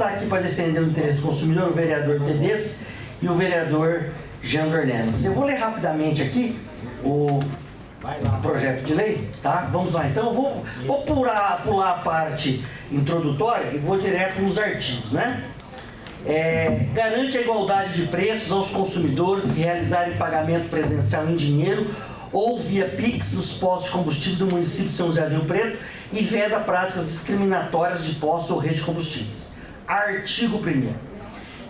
está aqui para defender o interesse do consumidor, o vereador Tedeschi e o vereador Jean Dornelles. Eu vou ler rapidamente aqui o projeto de lei, tá? Vamos lá, então eu vou pular a parte introdutória e vou direto nos artigos, né? Garante a igualdade de preços aos consumidores que realizarem pagamento presencial em dinheiro ou via Pix nos postos de combustível do município de São José do Rio Preto e veda práticas discriminatórias de postos ou rede de combustíveis. Artigo 1º.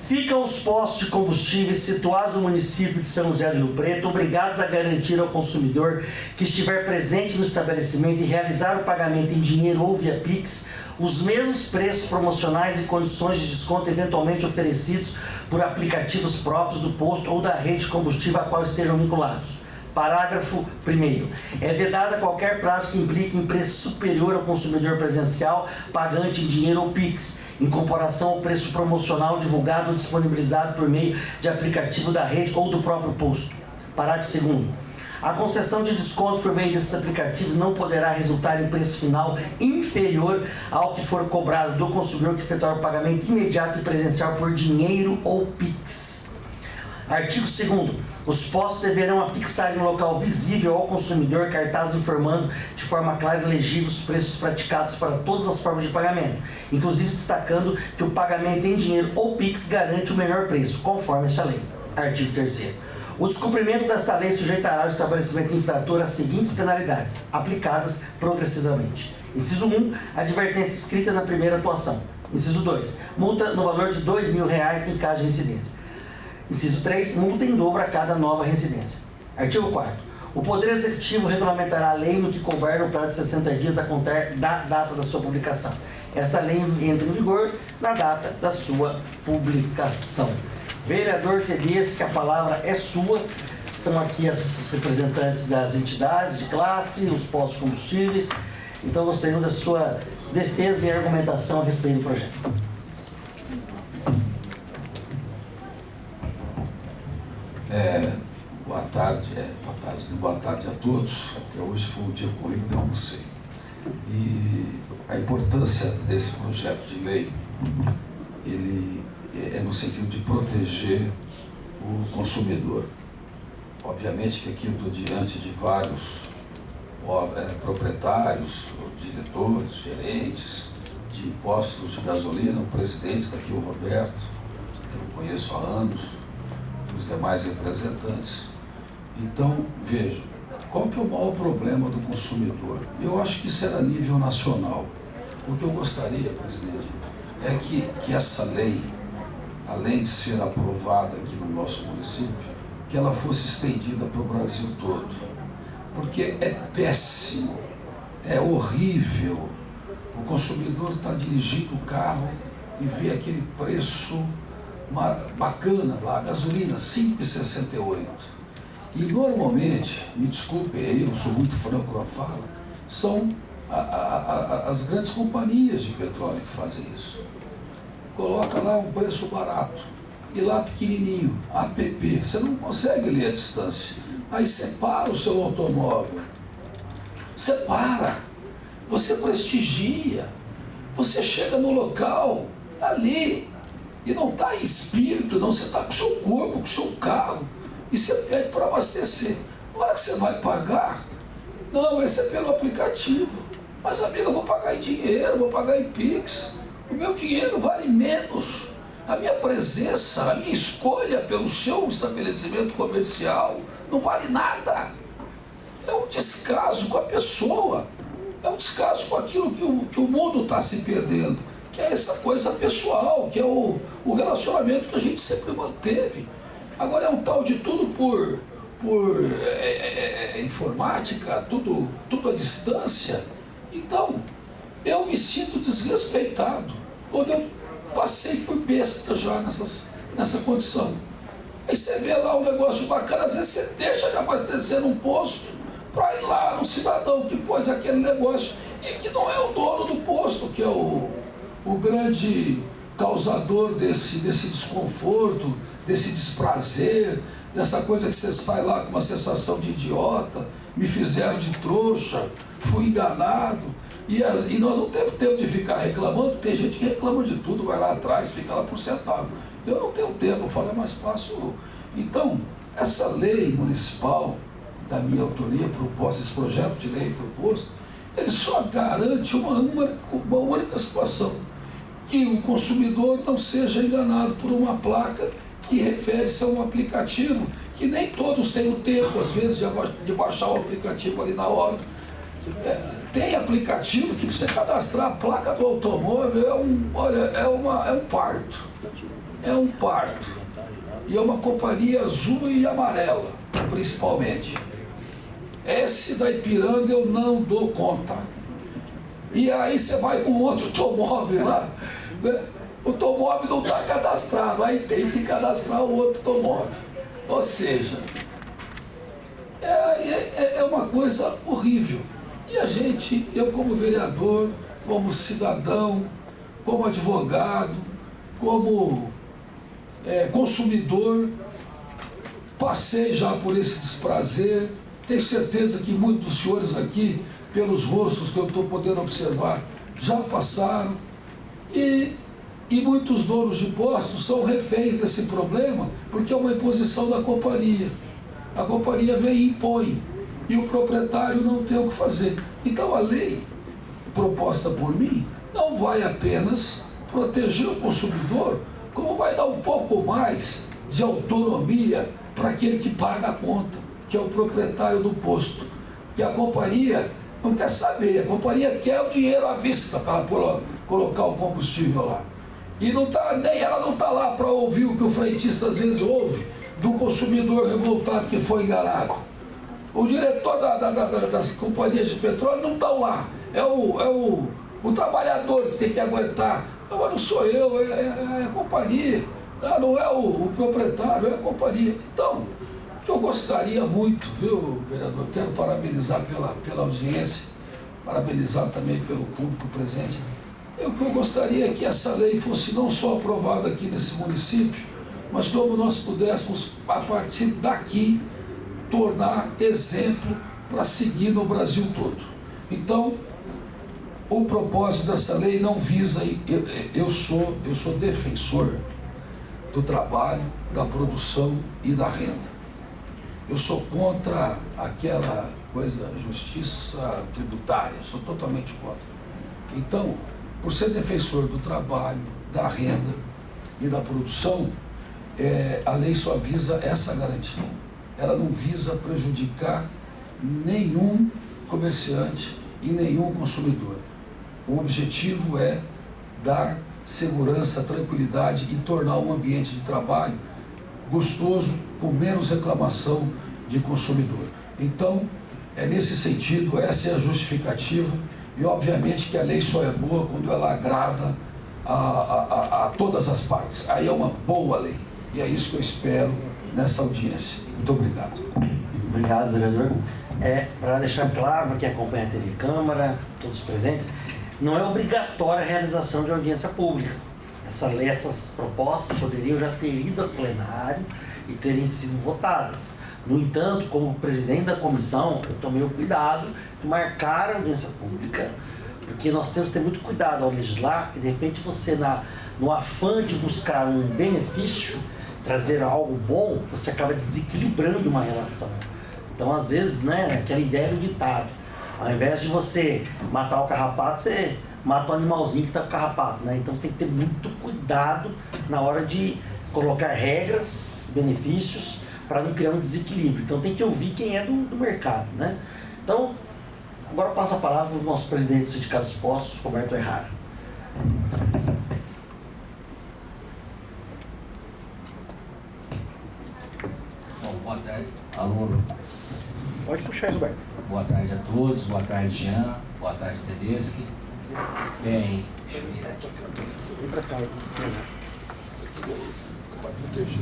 Ficam os postos de combustíveis situados no município de São José do Rio Preto obrigados a garantir ao consumidor que estiver presente no estabelecimento e realizar o pagamento em dinheiro ou via Pix os mesmos preços promocionais e condições de desconto eventualmente oferecidos por aplicativos próprios do posto ou da rede de combustível a qual estejam vinculados. Parágrafo 1º. É vedada qualquer prática que implique em preço superior ao consumidor presencial pagante em dinheiro ou Pix, em comparação ao preço promocional divulgado ou disponibilizado por meio de aplicativo da rede ou do próprio posto. Parágrafo 2º. A concessão de descontos por meio desses aplicativos não poderá resultar em preço final inferior ao que for cobrado do consumidor que efetuar o pagamento imediato e presencial por dinheiro ou Pix. Artigo 2º. Os postos deverão afixar em um local visível ao consumidor cartaz informando de forma clara e legível os preços praticados para todas as formas de pagamento, inclusive destacando que o pagamento em dinheiro ou Pix garante o melhor preço, conforme esta lei. Artigo 3º. O descumprimento desta lei sujeitará o estabelecimento infrator às seguintes penalidades, aplicadas progressivamente. Inciso 1, advertência escrita na primeira atuação. Inciso 2, multa no valor de R$2.000 em caso de reincidência. Inciso 3, multa em dobro a cada nova residência. Artigo 4º. O Poder Executivo regulamentará a lei no que couber no prazo de 60 dias a contar da data da sua publicação. Essa lei entra em vigor na data da sua publicação. Vereador Tedeschi, a palavra é sua. Estão aqui os representantes das entidades de classe, os postos de combustíveis. Então, nós teremos a sua defesa e argumentação a respeito do projeto. Boa tarde a todos, porque hoje foi um dia corrido, não almocei. E a importância desse projeto de lei, ele é no sentido de proteger o consumidor. Obviamente que aqui eu estou diante de vários proprietários, diretores, gerentes de postos de gasolina, o presidente está aqui, o Roberto, que eu conheço há anos, e os demais representantes. Então, veja, qual que é o maior problema do consumidor? Eu acho que isso era a nível nacional. O que eu gostaria, presidente, é que essa lei, além de ser aprovada aqui no nosso município, que ela fosse estendida para o Brasil todo. Porque é péssimo, é horrível. O consumidor está dirigindo o carro e vê aquele preço bacana lá, a gasolina, R$ 5,68. E normalmente, me desculpem aí, eu sou muito franco na fala, são as grandes companhias de petróleo que fazem isso. Coloca lá um preço barato e lá pequenininho, app, você não consegue ler a distância. Aí separa o seu automóvel, separa, você prestigia, você chega no local, ali, e não está em espírito, não, você está com o seu corpo, com o seu carro, e você pede para abastecer. Na hora que você vai pagar, não, vai ser pelo aplicativo. Mas, amigo, eu vou pagar em dinheiro, vou pagar em Pix. O meu dinheiro vale menos. A minha presença, a minha escolha pelo seu estabelecimento comercial não vale nada. É um descaso com a pessoa. É um descaso com aquilo que o mundo está se perdendo. Que é essa coisa pessoal, que é o relacionamento que a gente sempre manteve. Agora é um tal de tudo por informática, tudo à distância. Então, eu me sinto desrespeitado, quando eu passei por besta já nessa condição. Aí você vê lá um negócio bacana, às vezes você deixa de abastecer num posto para ir lá no cidadão que pôs aquele negócio e que não é o dono do posto, que é o grande causador desse desconforto, desse desprazer, dessa coisa que você sai lá com uma sensação de idiota, me fizeram de trouxa, fui enganado. E nós não temos tempo de ficar reclamando, tem gente que reclama de tudo, vai lá atrás, fica lá por centavo. Eu não tenho tempo, eu falo, é mais fácil. Então, essa lei municipal, da minha autoria proposta, esse projeto de lei proposto, ele só garante uma única situação, que o consumidor não seja enganado por uma placa que refere-se a um aplicativo, que nem todos têm o tempo, às vezes, de baixar o aplicativo ali na hora. Tem aplicativo que você cadastrar a placa do automóvel, é um parto. É um parto. E é uma companhia azul e amarela, principalmente. Esse da Ipiranga eu não dou conta. E aí você vai com outro automóvel lá, né? O automóvel não está cadastrado, aí tem que cadastrar o outro automóvel. Ou seja, é uma coisa horrível. E a gente, eu como vereador, como cidadão, como advogado, como consumidor, passei já por esse desprazer. Tenho certeza que muitos dos senhores aqui, pelos rostos que eu estou podendo observar, já passaram. E muitos donos de postos são reféns desse problema, porque é uma imposição da companhia. A companhia vem e impõe, e o proprietário não tem o que fazer. Então a lei proposta por mim não vai apenas proteger o consumidor, como vai dar um pouco mais de autonomia para aquele que paga a conta, que é o proprietário do posto. Que a companhia não quer saber, a companhia quer o dinheiro à vista para colocar o combustível lá. E nem ela não está lá para ouvir o que o frentista às vezes ouve do consumidor revoltado que foi enganado. O diretor das companhias de petróleo não está lá, é o trabalhador que tem que aguentar. Agora não sou eu, é a companhia, não é o proprietário, é a companhia. Então, eu gostaria muito, viu, vereador, quero parabenizar pela audiência, parabenizar também pelo público presente. Eu gostaria que essa lei fosse não só aprovada aqui nesse município, mas como nós pudéssemos, a partir daqui, tornar exemplo para seguir no Brasil todo. Então, o propósito dessa lei não visa, eu sou defensor do trabalho, da produção e da renda. Eu sou contra aquela coisa, justiça tributária, sou totalmente contra. Então, por ser defensor do trabalho, da renda e da produção, a lei só visa essa garantia. Ela não visa prejudicar nenhum comerciante e nenhum consumidor. O objetivo é dar segurança, tranquilidade e tornar um ambiente de trabalho gostoso, com menos reclamação de consumidor. Então, é nesse sentido, essa é a justificativa. E obviamente que a lei só é boa quando ela agrada a todas as partes. Aí é uma boa lei. E é isso que eu espero nessa audiência. Muito obrigado. Obrigado, vereador. Para deixar claro para quem acompanha a TV Câmara, todos presentes, não é obrigatória a realização de audiência pública. Essa lei, essas propostas poderiam já ter ido ao plenário e terem sido votadas. No entanto, como presidente da comissão, eu tomei o cuidado de marcar a audiência pública, porque nós temos que ter muito cuidado ao legislar, que de repente você, no afã de buscar um benefício, trazer algo bom, você acaba desequilibrando uma relação. Então, às vezes, aquele velho ditado, ao invés de você matar o carrapato, você mata o animalzinho que está com o carrapato, Então tem que ter muito cuidado na hora de colocar regras, benefícios, para não criar um desequilíbrio. Então tem que ouvir quem é do mercado, Então, agora eu passo a palavra para o nosso presidente do Sindicato dos Postos, Roberto Errara. Bom, boa tarde, aluno. Pode puxar, Roberto. Boa tarde a todos, boa tarde, Jean, boa tarde, Tedeschi. Bem, deixa eu virar aqui a cabeça. Vem para cá, Vai proteger.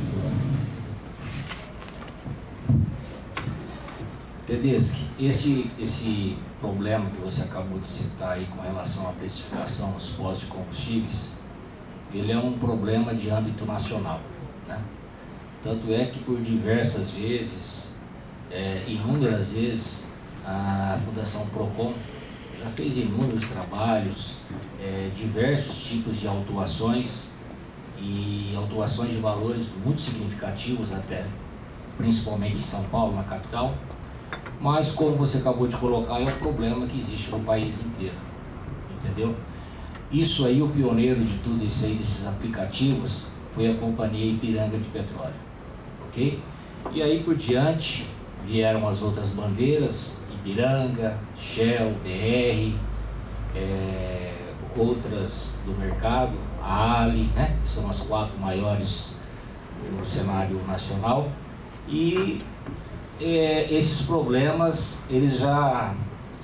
Tedeschi, esse problema que você acabou de citar aí com relação à precificação dos postos de combustíveis, ele é um problema de âmbito nacional, Tanto é que por diversas vezes, inúmeras vezes, a Fundação Procon já fez inúmeros trabalhos, diversos tipos de autuações e autuações de valores muito significativos até, principalmente em São Paulo, na capital. Mas, como você acabou de colocar, é um problema que existe no país inteiro, entendeu? Isso aí, o pioneiro de tudo isso aí, desses aplicativos, foi a Companhia Ipiranga de Petróleo, ok? E aí por diante vieram as outras bandeiras, Ipiranga, Shell, BR, outras do mercado, a Ali, né? Que são as 4 maiores no cenário nacional. E esses problemas, eles já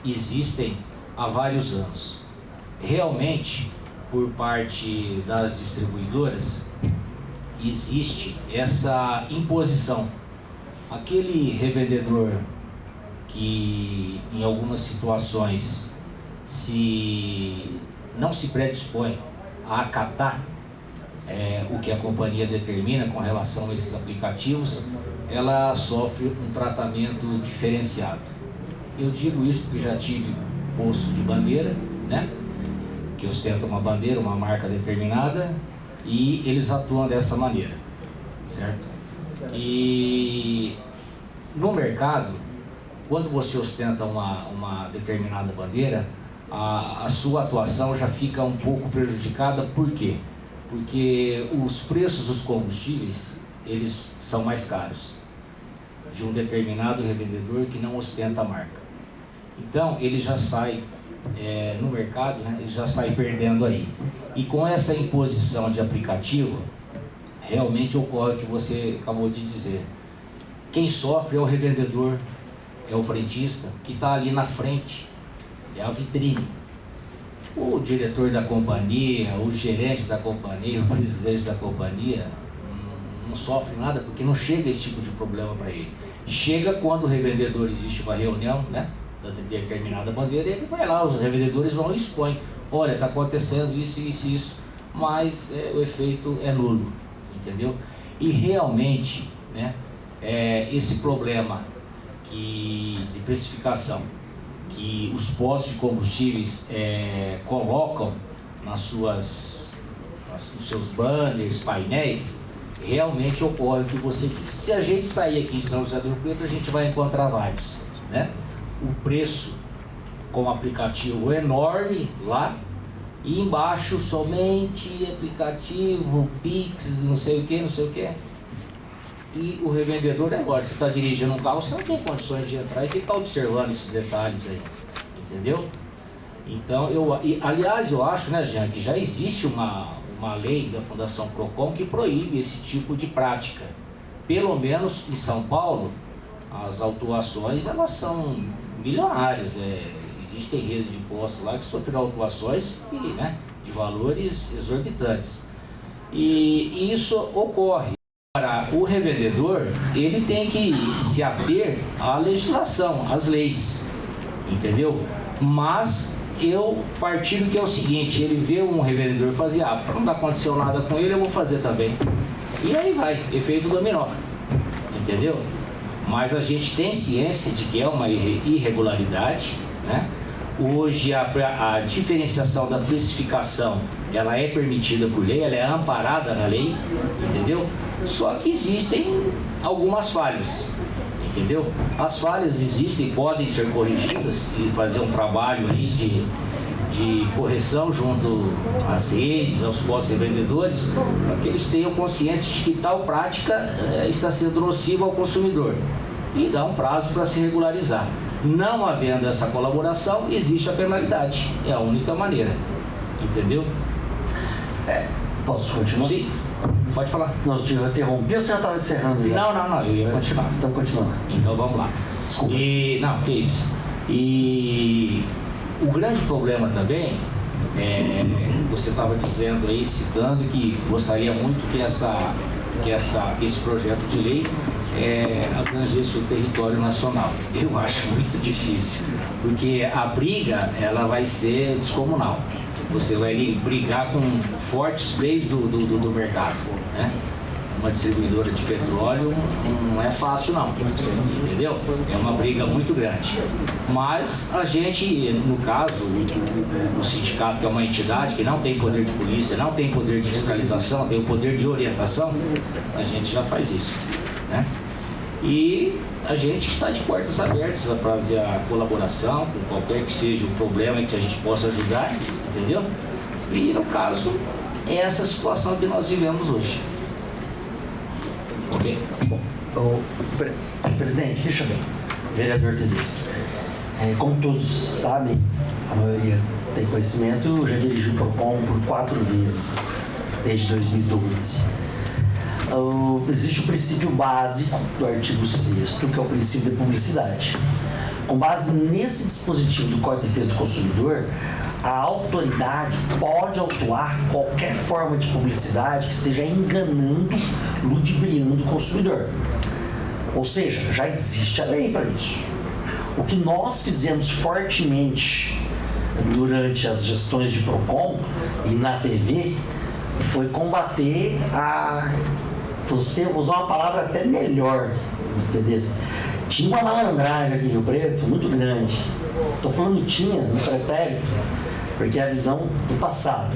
existem há vários anos. Realmente, por parte das distribuidoras, existe essa imposição. Aquele revendedor que em algumas situações não se predispõe a acatar o que a companhia determina com relação a esses aplicativos, ela sofre um tratamento diferenciado. Eu digo isso porque já tive posto de bandeira, né? Que ostenta uma bandeira, uma marca determinada, e eles atuam dessa maneira, certo? E no mercado, quando você ostenta uma determinada bandeira, a sua atuação já fica um pouco prejudicada. Por quê? Porque os preços dos combustíveis, eles são mais caros de um determinado revendedor que não ostenta a marca. Então, ele já sai no mercado, né, ele já sai perdendo aí. E com essa imposição de aplicativo, realmente ocorre o que você acabou de dizer. Quem sofre é o revendedor, é o frentista, que está ali na frente, é a vitrine. O diretor da companhia, o gerente da companhia, o presidente da companhia, não sofre nada, porque não chega esse tipo de problema para ele. Chega quando o revendedor, existe uma reunião, né, da determinada bandeira, ele vai lá, os revendedores vão e expõem. Olha, está acontecendo isso, isso, isso, mas o efeito é nulo, entendeu? E realmente, né, esse problema de precificação que os postos de combustíveis colocam nos seus banners, painéis, realmente ocorre o que você disse. Se a gente sair aqui em São José do Rio Preto, a gente vai encontrar vários, né? O preço com aplicativo enorme lá, e embaixo somente aplicativo, Pix, não sei o que, não sei o que. E o revendedor, agora, você está dirigindo um carro, você não tem condições de entrar e ficar observando esses detalhes aí, entendeu? Então, aliás, eu acho, né, Jean, que já existe uma lei da Fundação Procon que proíbe esse tipo de prática. Pelo menos em São Paulo, as autuações, elas são milionárias. Existem redes de postos lá que sofreram autuações de valores exorbitantes. E isso ocorre. Para o revendedor, ele tem que se ater à legislação, às leis, entendeu? Mas eu partilho que é o seguinte: ele vê um revendedor fazer, para não acontecer nada com ele, eu vou fazer também. E aí vai, efeito dominó, entendeu? Mas a gente tem ciência de que é uma irregularidade, né? Hoje a diferenciação da precificação, ela é permitida por lei, ela é amparada na lei, entendeu? Só que existem algumas falhas, entendeu? As falhas existem, podem ser corrigidas e fazer um trabalho aí de correção junto às redes, aos postos vendedores, para que eles tenham consciência de que tal prática está sendo nociva ao consumidor e dá um prazo para se regularizar. Não havendo essa colaboração, existe a penalidade, é a única maneira, entendeu? Posso continuar? Sim, pode falar. Não, eu interrompi ou você já estava encerrando já? Não, eu ia continuar. Então continua. Então vamos lá. Desculpa. Não, que isso. E o grande problema também, você estava dizendo aí, citando, que gostaria muito que esse projeto de lei abrangesse o território nacional. Eu acho muito difícil, porque a briga, ela vai ser descomunal. Você vai brigar com fortes players do mercado, né? uma distribuidora de petróleo não é fácil não, entendeu? É uma briga muito grande. Mas a gente, no caso, o sindicato, que é uma entidade que não tem poder de polícia, não tem poder de fiscalização, tem o poder de orientação, a gente já faz isso, né? E a gente está de portas abertas a fazer a colaboração com qualquer que seja o problema que a gente possa ajudar, entendeu? E no caso, é essa situação que nós vivemos hoje. Ok? Bom, presidente, deixa bem, vereador Tedesco. Como todos sabem, a maioria tem conhecimento, eu já dirigi o PROCON por 4 vezes, desde 2012. Existe o princípio básico do artigo 6º, que é o princípio da publicidade. Com base nesse dispositivo do Código de Defesa do Consumidor, a autoridade pode autuar qualquer forma de publicidade que esteja enganando, ludibriando o consumidor. Ou seja, já existe a lei para isso. O que nós fizemos fortemente durante as gestões de PROCON e na TV foi combater você usar uma palavra até melhor, beleza? Tinha uma malandragem aqui em Rio Preto muito grande. Estou falando tinha no pretérito, porque é a visão do passado.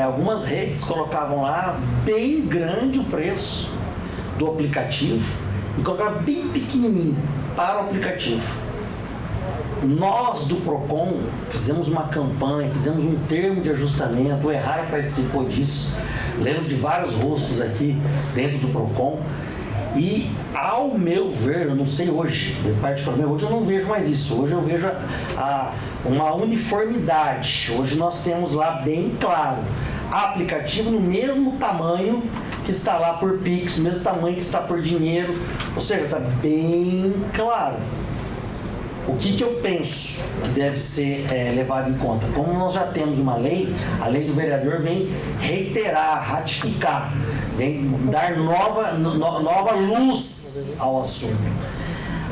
Algumas redes colocavam lá bem grande o preço do aplicativo e colocavam bem pequenininho para o aplicativo. Nós do PROCON fizemos uma campanha, fizemos um termo de ajustamento, o Errara participou disso, lembro de vários rostos aqui dentro do PROCON. E, ao meu ver, eu não sei hoje, particularmente hoje eu não vejo mais isso. Hoje eu vejo uma uniformidade. Hoje nós temos lá bem claro, aplicativo no mesmo tamanho que está lá por Pix, no mesmo tamanho que está por dinheiro. Ou seja, está bem claro. O que eu penso que deve ser levado em conta? Como nós já temos uma lei, a lei do vereador vem reiterar, ratificar, vem dar nova luz ao assunto.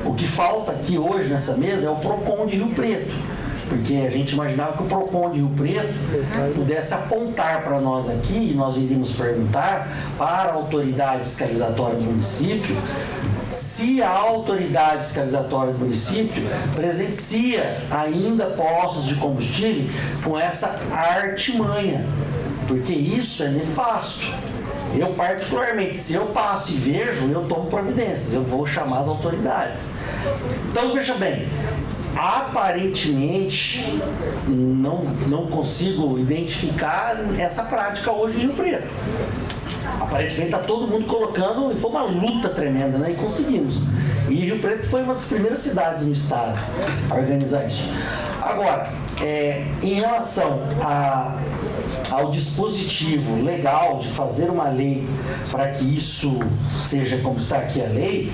O que falta aqui hoje nessa mesa é o PROCON de Rio Preto, porque a gente imaginava que o PROCON de Rio Preto pudesse apontar para nós aqui, e nós iríamos perguntar para a autoridade fiscalizatória do município, se a autoridade fiscalizatória do município presencia ainda postos de combustível com essa artimanha, porque isso é nefasto. Eu, particularmente, se eu passo e vejo, eu tomo providências, eu vou chamar as autoridades. Então, veja bem, aparentemente não consigo identificar essa prática hoje em Rio Preto. Aparentemente está todo mundo colocando, e foi uma luta tremenda, né? E conseguimos. E Rio Preto foi uma das primeiras cidades no estado a organizar isso. Agora, em relação ao dispositivo legal de fazer uma lei para que isso seja como está aqui a lei,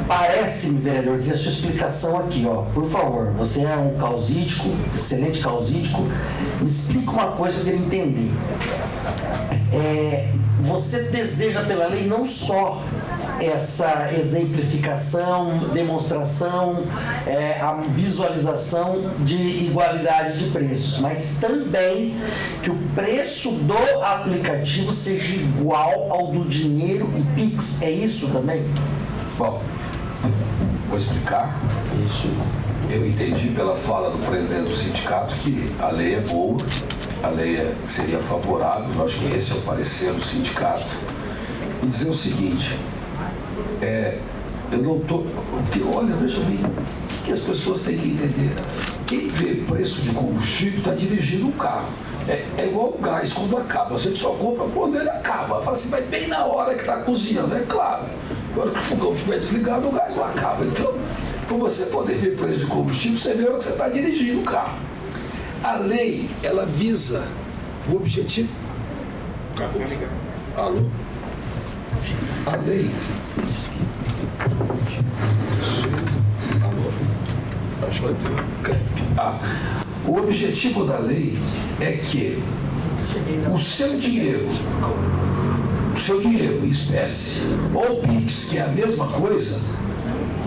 parece-me, vereador, que a sua explicação aqui, ó, por favor, você é um causídico, excelente causídico, me explica uma coisa que eu queria entender. Você deseja pela lei não só essa exemplificação, demonstração, a visualização de igualdade de preços, mas também que o preço do aplicativo seja igual ao do dinheiro e Pix. É isso também? Bom, vou explicar. Isso. Eu entendi pela fala do presidente do sindicato que a lei é boa, a lei seria favorável, eu acho que esse é o parecer do sindicato. E dizer o seguinte, eu não estou... Porque, olha, veja bem, o que as pessoas têm que entender? Quem vê preço de combustível está dirigindo um carro. É igual o gás quando acaba, você só compra quando ele acaba. Fala assim, vai bem na hora que está cozinhando, é claro. Agora que o fogão estiver desligado, o gás não acaba. Então, para você poder ver preço de combustível, você vê a hora que você está dirigindo o carro. A lei, ela visa o objetivo... Alô? A lei... Alô? Acho que o objetivo da lei é que o seu dinheiro em espécie, ou Pix, que é a mesma coisa,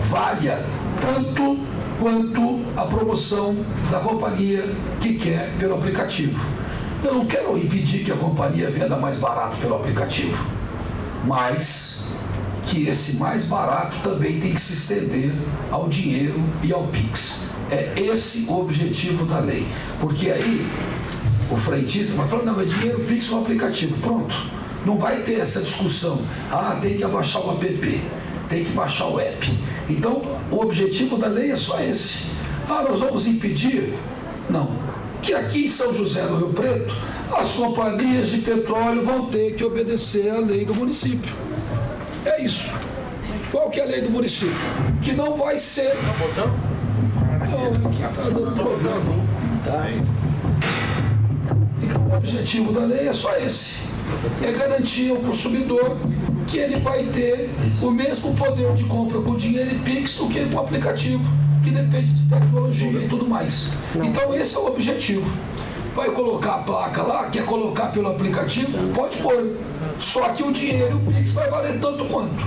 valha tanto quanto a promoção da companhia que quer pelo aplicativo. Eu não quero impedir que a companhia venda mais barato pelo aplicativo. mas que esse mais barato também tem que se estender ao dinheiro e ao PIX. É esse o objetivo da lei. Porque aí o frentista vai falar, não, é dinheiro, PIX ou aplicativo. Pronto. Não vai ter essa discussão. Ah, tem que abaixar o app, tem que baixar o app. Então, o objetivo da lei é só esse. Ah, nós vamos impedir? Não. Que aqui em São José do Rio Preto, as companhias de petróleo vão ter que obedecer à lei do município. É isso. Qual que é a lei do município? Que não vai ser... Então, o objetivo da lei é só esse. É garantir ao consumidor que ele vai ter o mesmo poder de compra com dinheiro e PIX do que com o aplicativo, que depende de tecnologia e tudo mais. Então, esse é o objetivo. Vai colocar a placa lá, quer colocar pelo aplicativo, pode pôr. Só que o dinheiro e o PIX vai valer tanto quanto.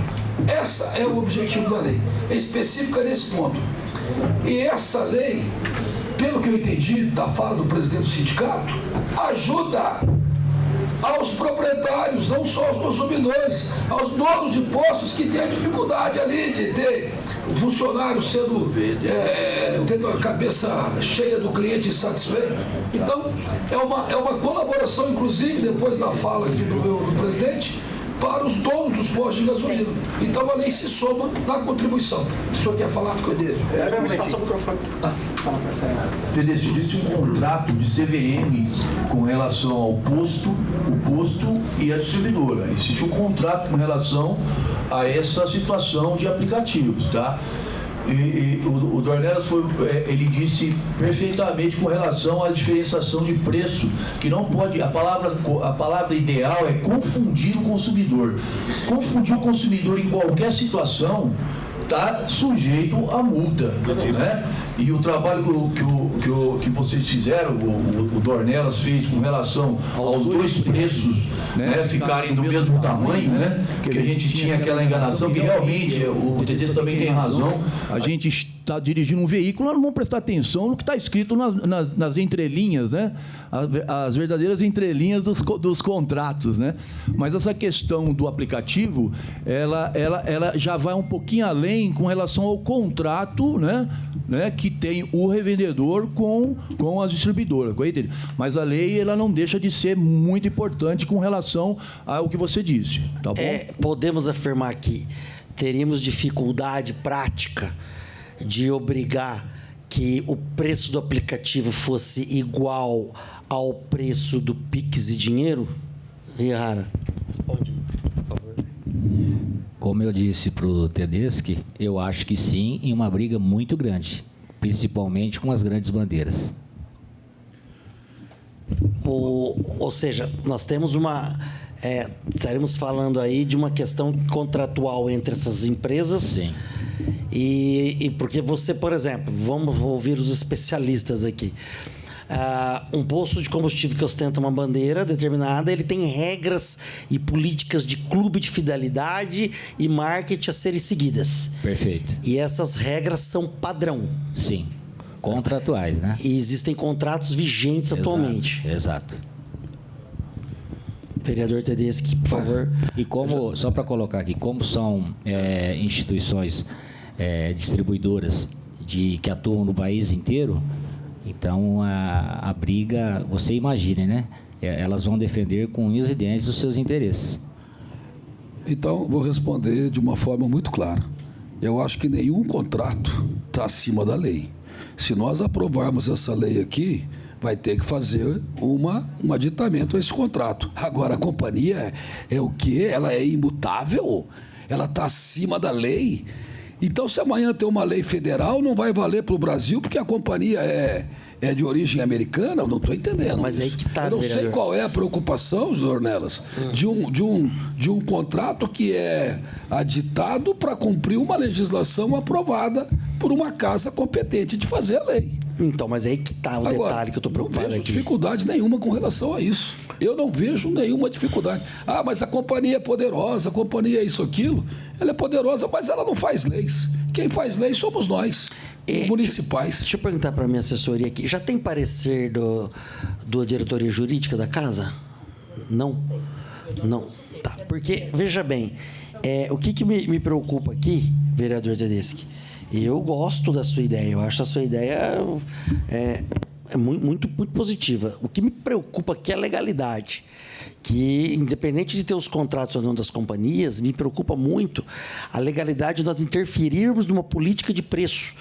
Esse é o objetivo da lei. É específica nesse ponto. E essa lei, pelo que eu entendi da fala do presidente do sindicato, ajuda aos proprietários, não só aos consumidores, aos donos de postos que têm a dificuldade ali de ter o funcionário tendo a cabeça cheia do cliente insatisfeito. Então, é uma colaboração, inclusive, depois da fala aqui do presidente, para os donos dos postos de gasolina. Então, a lei se soma na contribuição. O senhor quer falar? Passa o microfone. Tedesco, existe um contrato de CVM com relação ao posto, o posto e a distribuidora. Existe um contrato com relação a essa situação de aplicativos, tá? E o Dornelas ele disse perfeitamente com relação à diferenciação de preço, que não pode, a palavra ideal é confundir o consumidor. Confundir o consumidor em qualquer situação está sujeito a multa, né? E o trabalho que vocês fizeram, o Dornelas fez com relação aos dois preços, né, ficarem do mesmo tamanho, né? Que a gente tinha aquela enganação, que realmente o Tedesco também tem razão. A gente está dirigindo um veículo, nós não vamos prestar atenção no que está escrito nas entrelinhas, né? As verdadeiras entrelinhas dos contratos, né? Mas essa questão do aplicativo, ela já vai um pouquinho além com relação ao contrato, né, que tem o revendedor com as distribuidoras. Mas a lei, ela não deixa de ser muito importante com relação ao que você disse, tá bom? Podemos afirmar que teríamos dificuldade prática de obrigar que o preço do aplicativo fosse igual ao preço do PIX e dinheiro? Rihara, responde, por favor. Como eu disse para o Tedeschi, eu acho que sim, em uma briga muito grande, principalmente com as grandes bandeiras. Ou seja, nós temos estaremos falando aí de uma questão contratual entre essas empresas. Sim. E porque você, por exemplo, vamos ouvir os especialistas aqui. Um posto de combustível que ostenta uma bandeira determinada, ele tem regras e políticas de clube de fidelidade e marketing a serem seguidas. Perfeito. E essas regras são padrão. Sim. Contratuais, né? E existem contratos vigentes atualmente. Exato. Vereador Tedeschi, por favor. E como, só para colocar aqui, como são instituições distribuidoras que atuam no país inteiro, então a briga, você imagine, né? Elas vão defender com unhas e dentes os seus interesses. Então, vou responder de uma forma muito clara. Eu acho que nenhum contrato está acima da lei. Se nós aprovarmos essa lei aqui, vai ter que fazer um aditamento a esse contrato. Agora, a companhia é o quê? Ela é imutável? Ela está acima da lei? Então, se amanhã tem uma lei federal, não vai valer para o Brasil, porque a companhia é de origem americana? Eu não estou entendendo. Mas aí que tá, eu não sei qual é a preocupação, Dornelas, de um contrato que é aditado para cumprir uma legislação aprovada por uma casa competente de fazer a lei. Então, mas aí que está o detalhe que eu estou preocupado aqui. Não vejo dificuldade nenhuma com relação a isso. Eu não vejo nenhuma dificuldade. Ah, mas a companhia é poderosa, a companhia é isso, aquilo. Ela é poderosa, mas ela não faz leis. Quem faz leis somos nós, municipais. Deixa eu perguntar para a minha assessoria aqui. Já tem parecer da diretoria jurídica da casa? Não? Não. Tá, porque, veja bem, o que me preocupa aqui, vereador Tedeschi, eu gosto da sua ideia, eu acho a sua ideia muito positiva. O que me preocupa aqui é a legalidade, que, independente de ter os contratos ou não das companhias, me preocupa muito a legalidade de nós interferirmos numa política de preço.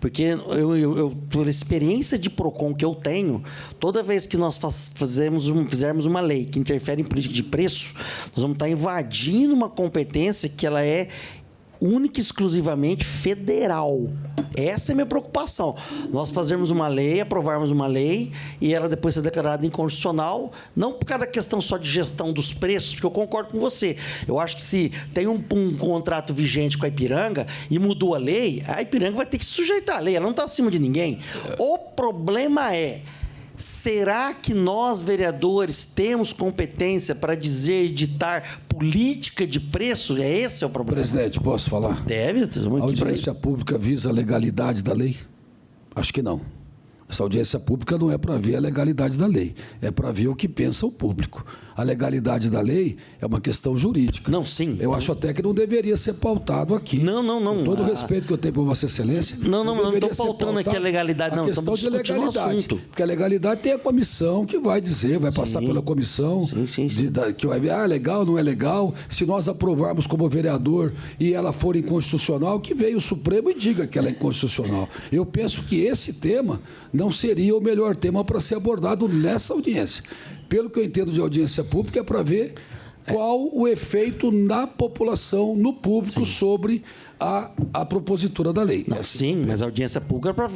Porque eu por experiência de PROCON que eu tenho, toda vez que nós fizermos uma lei que interfere em política de preço, nós vamos estar invadindo uma competência que ela é única e exclusivamente federal. Essa é a minha preocupação. Nós fazermos uma lei, aprovarmos uma lei e ela depois ser declarada inconstitucional, não por causa da questão só de gestão dos preços, porque eu concordo com você. Eu acho que se tem um contrato vigente com a Ipiranga e mudou a Ipiranga vai ter que se sujeitar à lei, ela não está acima de ninguém. O problema é: será que nós, vereadores, temos competência para ditar política de preço? Esse é o problema. Presidente, posso falar? Deve. A audiência pública visa a legalidade da lei? Acho que não. Essa audiência pública não é para ver a legalidade da lei, é para ver o que pensa o público. A legalidade da lei é uma questão jurídica. Não, sim. Eu acho até que não deveria ser pautado aqui. Não. Com todo o respeito que eu tenho por Vossa Excelência. Não estou pautando aqui a legalidade, não. Estamos discutindo o assunto. Porque a legalidade tem a comissão que vai dizer, vai passar pela comissão, que vai ver, legal, não é legal. Se nós aprovarmos como vereador e ela for inconstitucional, que venha o Supremo e diga que ela é inconstitucional. Eu penso que esse tema não seria o melhor tema para ser abordado nessa audiência. Pelo que eu entendo de audiência pública, é para ver qual o efeito na população, no público, sobre a propositura da lei. Não, sim, mas a audiência pública é para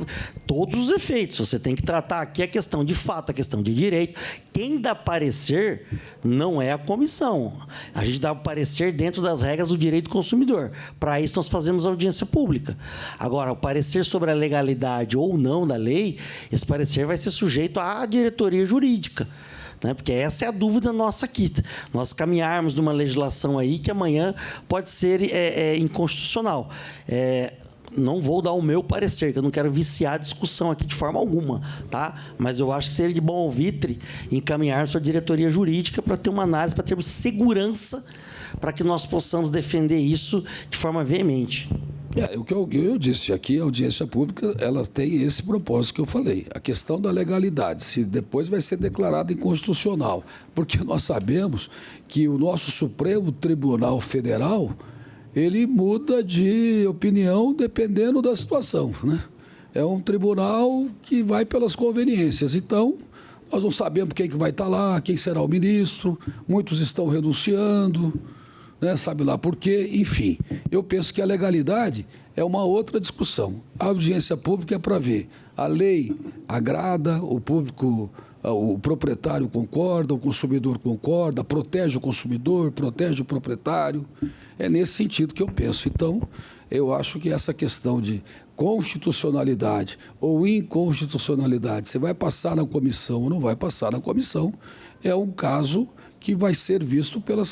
todos os efeitos. Você tem que tratar aqui a questão de fato, a questão de direito. Quem dá parecer não é a comissão. A gente dá parecer dentro das regras do direito do consumidor. Para isso, nós fazemos audiência pública. Agora, o parecer sobre a legalidade ou não da lei, esse parecer vai ser sujeito à diretoria jurídica. Porque essa é a dúvida nossa aqui. Nós caminharmos numa legislação aí que amanhã pode ser inconstitucional. Não vou dar o meu parecer, que eu não quero viciar a discussão aqui de forma alguma, tá? Mas eu acho que seria de bom ouvitre encaminharmos para a diretoria jurídica para ter uma análise, para termos segurança, para que nós possamos defender isso de forma veemente. O que eu disse aqui, a audiência pública, ela tem esse propósito que eu falei. A questão da legalidade, se depois vai ser declarada inconstitucional. Porque nós sabemos que o nosso Supremo Tribunal Federal, ele muda de opinião dependendo da situação, né? É um tribunal que vai pelas conveniências. Então, nós não sabemos quem que vai estar lá, quem será o ministro, muitos estão renunciando, sabe lá por quê, enfim. Eu penso que a legalidade é uma outra discussão. A audiência pública é para ver. A lei agrada, o público, o proprietário concorda, o consumidor concorda, protege o consumidor, protege o proprietário. É nesse sentido que eu penso. Então, eu acho que essa questão de constitucionalidade ou inconstitucionalidade, se vai passar na comissão ou não vai passar na comissão, é um caso que vai ser visto pela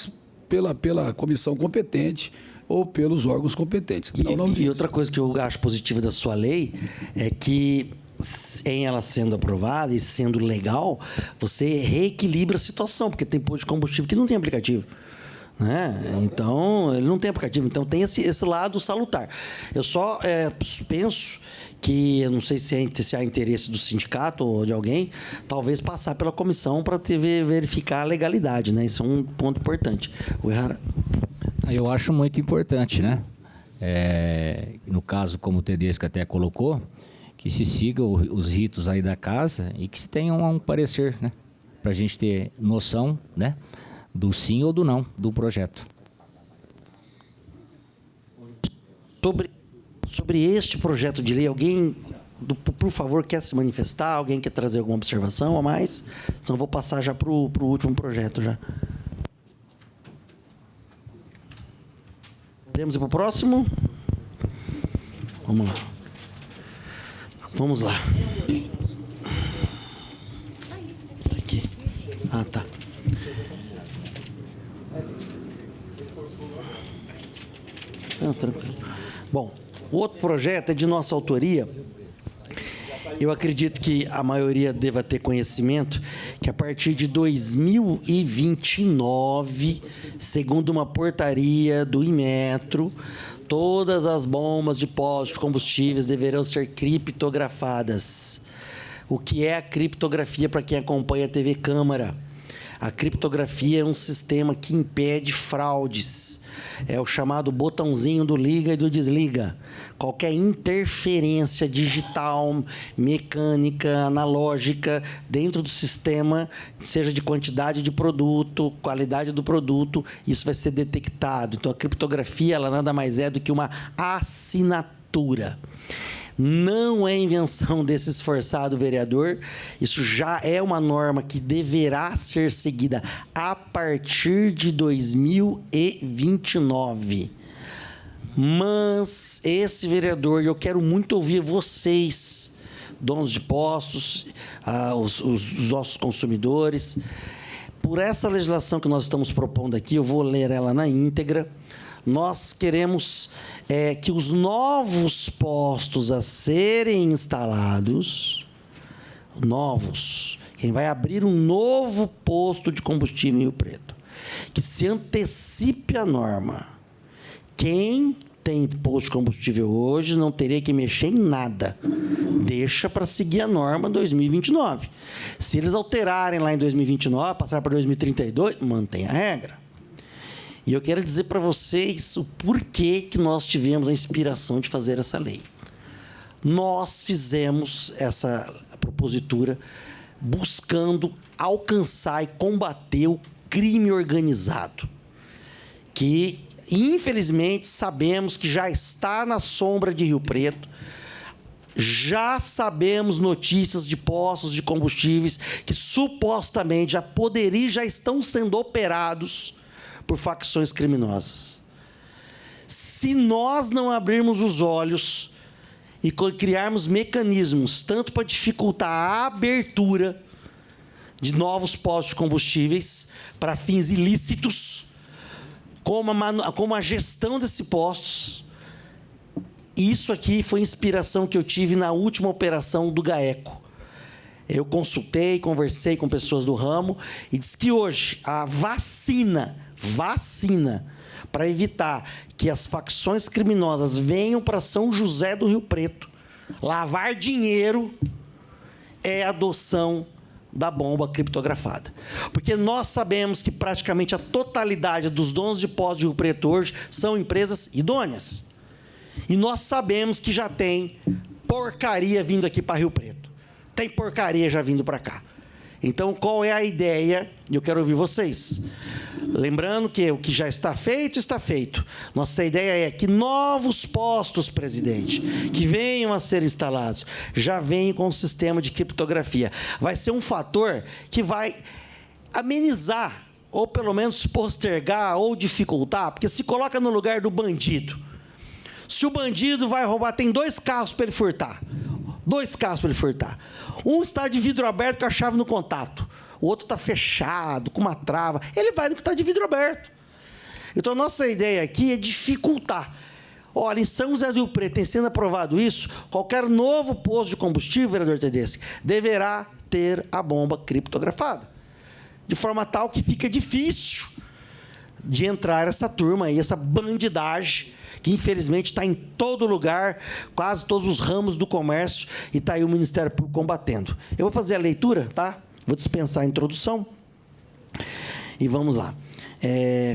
comissão competente ou pelos órgãos competentes. E outra coisa que eu acho positiva da sua lei é que, em ela sendo aprovada e sendo legal, você reequilibra a situação, porque tem posto de combustível que não tem aplicativo. Então, ele não tem aplicativo. Então, tem esse lado salutar. Eu só penso que, eu não sei se há interesse do sindicato ou de alguém, talvez passar pela comissão para verificar a legalidade, né? Isso é um ponto importante. O Errara? Eu acho muito importante, né? No caso, como o Tedeschi até colocou, que se sigam os ritos aí da casa e que se tenha um parecer, né? Para a gente ter noção, né? Do sim ou do não do projeto. Sobre este projeto de lei, alguém, por favor, quer se manifestar? Alguém quer trazer alguma observação a mais? Então, eu vou passar já para o último projeto. Já. Podemos ir para o próximo? Vamos lá. Vamos lá. Tá aqui. Tá. Tranquilo. Bom, o outro projeto é de nossa autoria Eu acredito que a maioria deva ter conhecimento que a partir de 2029, segundo uma portaria do Inmetro, todas as bombas de postos de combustíveis deverão ser criptografadas. O que é a criptografia para quem acompanha a TV Câmara? A criptografia é um sistema que impede fraudes. É o chamado botãozinho do liga e do desliga. Qualquer interferência digital, mecânica, analógica, dentro do sistema, seja de quantidade de produto, qualidade do produto, isso vai ser detectado. Então, a criptografia, ela nada mais é do que uma assinatura. Não é invenção desse esforçado vereador, isso já é uma norma que deverá ser seguida a partir de 2029. Mas esse vereador, e eu quero muito ouvir vocês, donos de postos, os nossos consumidores, por essa legislação que nós estamos propondo aqui, eu vou ler ela na íntegra. Nós queremos que os novos postos a serem instalados, quem vai abrir um novo posto de combustível em Rio Preto, que se antecipe a norma. Quem tem posto de combustível hoje não teria que mexer em nada. Deixa para seguir a norma 2029. Se eles alterarem lá em 2029, passar para 2032, mantém a regra. E eu quero dizer para vocês o porquê que nós tivemos a inspiração de fazer essa lei. Nós fizemos essa propositura buscando alcançar e combater o crime organizado, que, infelizmente, sabemos que já está na sombra de Rio Preto. Já sabemos notícias de postos de combustíveis que supostamente já estão sendo operados por facções criminosas. Se nós não abrirmos os olhos e criarmos mecanismos, tanto para dificultar a abertura de novos postos de combustíveis para fins ilícitos, como a gestão desses postos, isso aqui foi inspiração que eu tive na última operação do GAECO. Eu consultei, conversei com pessoas do ramo e disse que hoje a vacina para evitar que as facções criminosas venham para São José do Rio Preto lavar dinheiro é a adoção da bomba criptografada. Porque nós sabemos que praticamente a totalidade dos donos de postos de Rio Preto hoje são empresas idôneas. E nós sabemos que já tem porcaria vindo aqui para Rio Preto. Tem porcaria já vindo para cá. Então, qual é a ideia? Eu quero ouvir vocês. Lembrando que o que já está feito, está feito. Nossa ideia é que novos postos, presidente, que venham a ser instalados, já venham com um sistema de criptografia. Vai ser um fator que vai amenizar, ou pelo menos postergar, ou dificultar, porque se coloca no lugar do bandido. Se o bandido vai roubar, tem 2 carros para ele furtar. 2 carros para ele furtar. Um está de vidro aberto com a chave no contato. O outro está fechado, com uma trava. Ele vai no que está de vidro aberto. Então, a nossa ideia aqui é dificultar. Olha, em São José do Rio Preto, tem sendo aprovado isso, qualquer novo posto de combustível, vereador Tedeschi, deverá ter a bomba criptografada. De forma tal que fica difícil de entrar essa turma aí, essa bandidagem, que infelizmente está em todo lugar, quase todos os ramos do comércio, e está aí o Ministério Público combatendo. Eu vou fazer a leitura, tá? Vou dispensar a introdução e vamos lá.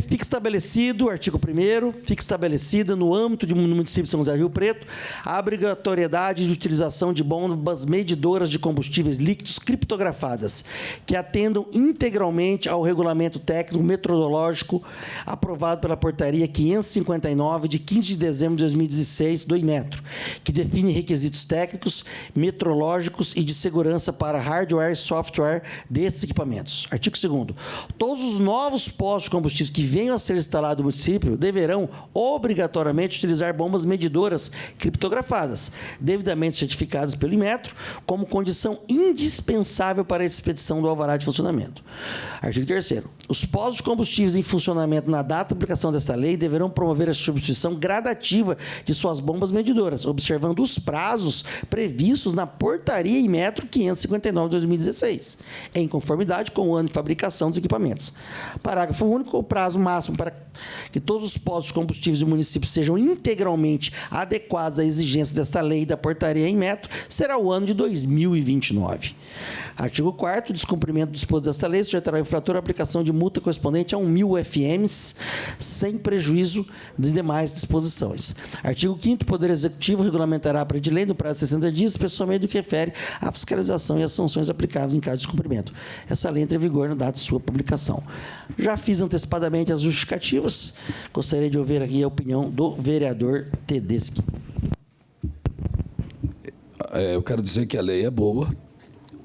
Fica estabelecido, artigo 1º, fica estabelecida no âmbito do município de São José do Rio Preto a obrigatoriedade de utilização de bombas medidoras de combustíveis líquidos criptografadas que atendam integralmente ao regulamento técnico metodológico aprovado pela portaria 559 de 15 de dezembro de 2016 do Inmetro, que define requisitos técnicos, metrológicos e de segurança para hardware e software desses equipamentos. Artigo 2º. Todos os novos postos de combustíveis que venham a ser instalados no município deverão obrigatoriamente utilizar bombas medidoras criptografadas, devidamente certificadas pelo Inmetro, como condição indispensável para a expedição do alvará de funcionamento. Artigo 3º. Os postos de combustíveis em funcionamento na data de aplicação desta lei deverão promover a substituição gradativa de suas bombas medidoras, observando os prazos previstos na Portaria e Metro 559 de 2016, em conformidade com o ano de fabricação dos equipamentos. Parágrafo único. O prazo máximo para que todos os postos de combustíveis do município sejam integralmente adequados à exigência desta lei e da Portaria e Metro será o ano de 2029. Artigo 4º. Descumprimento do disposto desta lei sujeitará o infrator à aplicação de multa correspondente a 1.000 FMs, sem prejuízo das demais disposições. Artigo 5º. O Poder Executivo regulamentará para de lei, no prazo de 60 dias, especialmente do que refere à fiscalização e às sanções aplicáveis em caso de descumprimento. Essa lei entra em vigor na data de sua publicação. Já fiz antecipadamente as justificativas. Gostaria de ouvir aqui a opinião do vereador Tedeschi. Eu quero dizer que a lei é boa,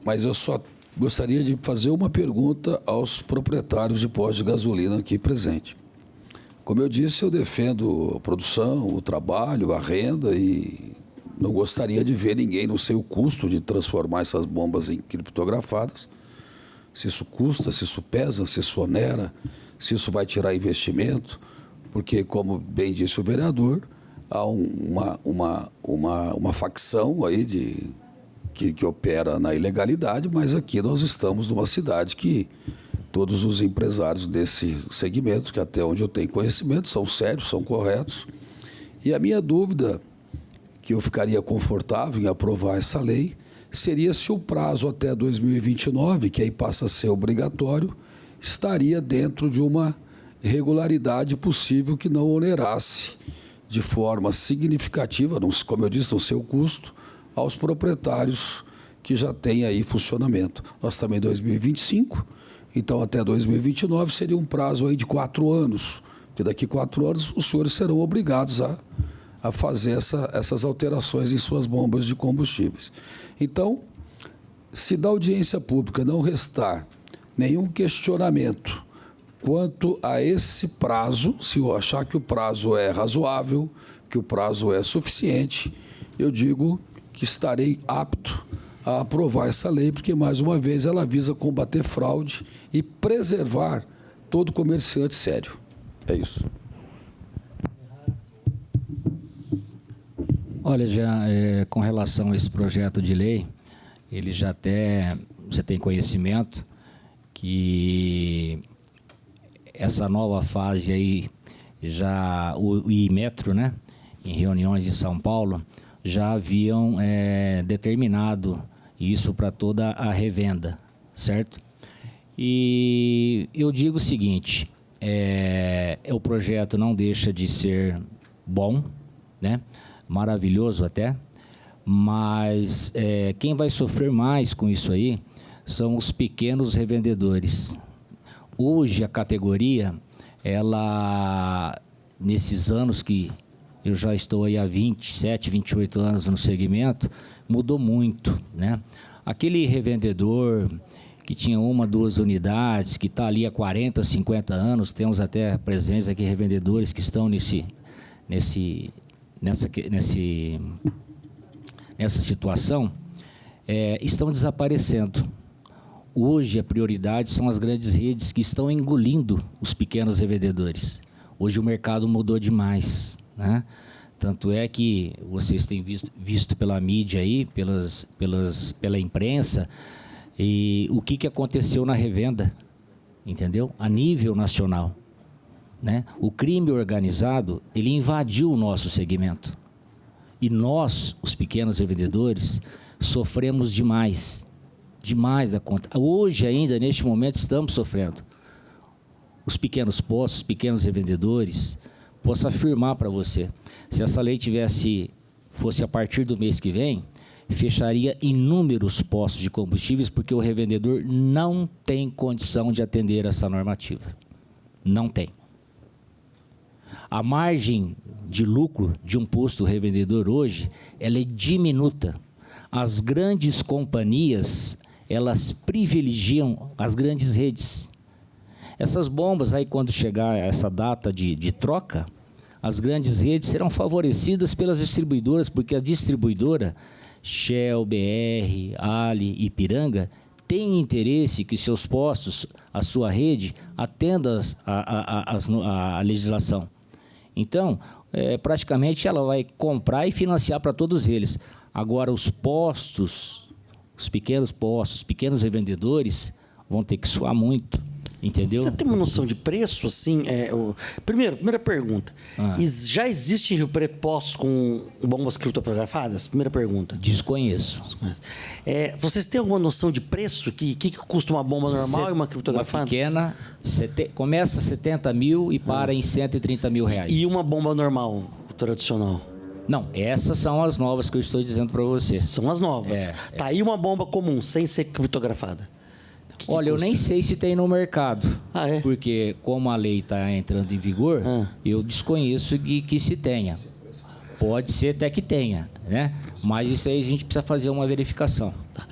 mas eu só gostaria de fazer uma pergunta aos proprietários de postos de gasolina aqui presentes. Como eu disse, eu defendo a produção, o trabalho, a renda e não gostaria de ver ninguém, não sei o custo de transformar essas bombas em criptografadas, se isso custa, se isso pesa, se isso onera, se isso vai tirar investimento, porque, como bem disse o vereador, há uma facção aí que opera na ilegalidade, mas aqui nós estamos numa cidade que todos os empresários desse segmento, que até onde eu tenho conhecimento, são sérios, são corretos. E a minha dúvida, que eu ficaria confortável em aprovar essa lei, seria se o prazo até 2029, que aí passa a ser obrigatório, estaria dentro de uma regularidade possível que não onerasse de forma significativa, como eu disse, no seu custo, aos proprietários que já têm aí funcionamento. Nós estamos em 2025, então até 2029 seria um prazo aí de 4 anos, porque daqui a 4 anos os senhores serão obrigados a fazer essas alterações em suas bombas de combustíveis. Então, se da audiência pública não restar nenhum questionamento quanto a esse prazo, se eu achar que o prazo é razoável, que o prazo é suficiente, eu digo que estarei apto a aprovar essa lei, porque, mais uma vez, ela visa combater fraude e preservar todo comerciante sério. É isso. Olha, já com relação a esse projeto de lei, ele já até, você tem conhecimento que essa nova fase aí, já o IMetro, né, em reuniões em São Paulo, já haviam determinado isso para toda a revenda, certo? E eu digo o seguinte, o projeto não deixa de ser bom, né? Maravilhoso até, mas quem vai sofrer mais com isso aí são os pequenos revendedores. Hoje a categoria, ela, nesses anos que eu já estou aí há 27, 28 anos no segmento, mudou muito, né? Aquele revendedor que tinha 1, 2 unidades, que está ali há 40, 50 anos, temos até presentes aqui revendedores que estão nessa situação, estão desaparecendo. Hoje a prioridade são as grandes redes que estão engolindo os pequenos revendedores. Hoje o mercado mudou demais, né? Tanto é que vocês têm visto pela mídia aí, pela imprensa, e o que aconteceu na revenda, entendeu? A nível nacional, né? O crime organizado, ele invadiu o nosso segmento. E nós, os pequenos revendedores, sofremos demais da conta. Hoje ainda, neste momento, estamos sofrendo. Os pequenos postos, os pequenos revendedores, posso afirmar para você, se essa lei fosse a partir do mês que vem, fecharia inúmeros postos de combustíveis, porque o revendedor não tem condição de atender essa normativa. Não tem. A margem de lucro de um posto revendedor hoje, ela é diminuta. As grandes companhias, elas privilegiam as grandes redes. Essas bombas aí, quando chegar essa data de troca, as grandes redes serão favorecidas pelas distribuidoras, porque a distribuidora Shell, BR, Ali, Ipiranga, tem interesse que seus postos, a sua rede, atenda a legislação. Então, praticamente ela vai comprar e financiar para todos eles. Agora, os postos, os pequenos revendedores vão ter que suar muito, entendeu? Você tem uma noção de preço, assim? Primeira pergunta. Já existe em Rio Preto postos com bombas criptografadas? Primeira pergunta. Desconheço. Vocês têm alguma noção de preço? Que custa uma bomba normal e uma criptografada? Uma pequena, começa 70 mil e para em 130 mil reais. E uma bomba normal, tradicional? Não, essas são as novas que eu estou dizendo para você. São as novas. Tá aí uma bomba comum, sem ser criptografada. Olha, eu nem sei se tem no mercado. É? Porque como a lei está entrando em vigor, eu desconheço que se tenha. Pode ser até que tenha, né? Mas isso aí a gente precisa fazer uma verificação. Tá.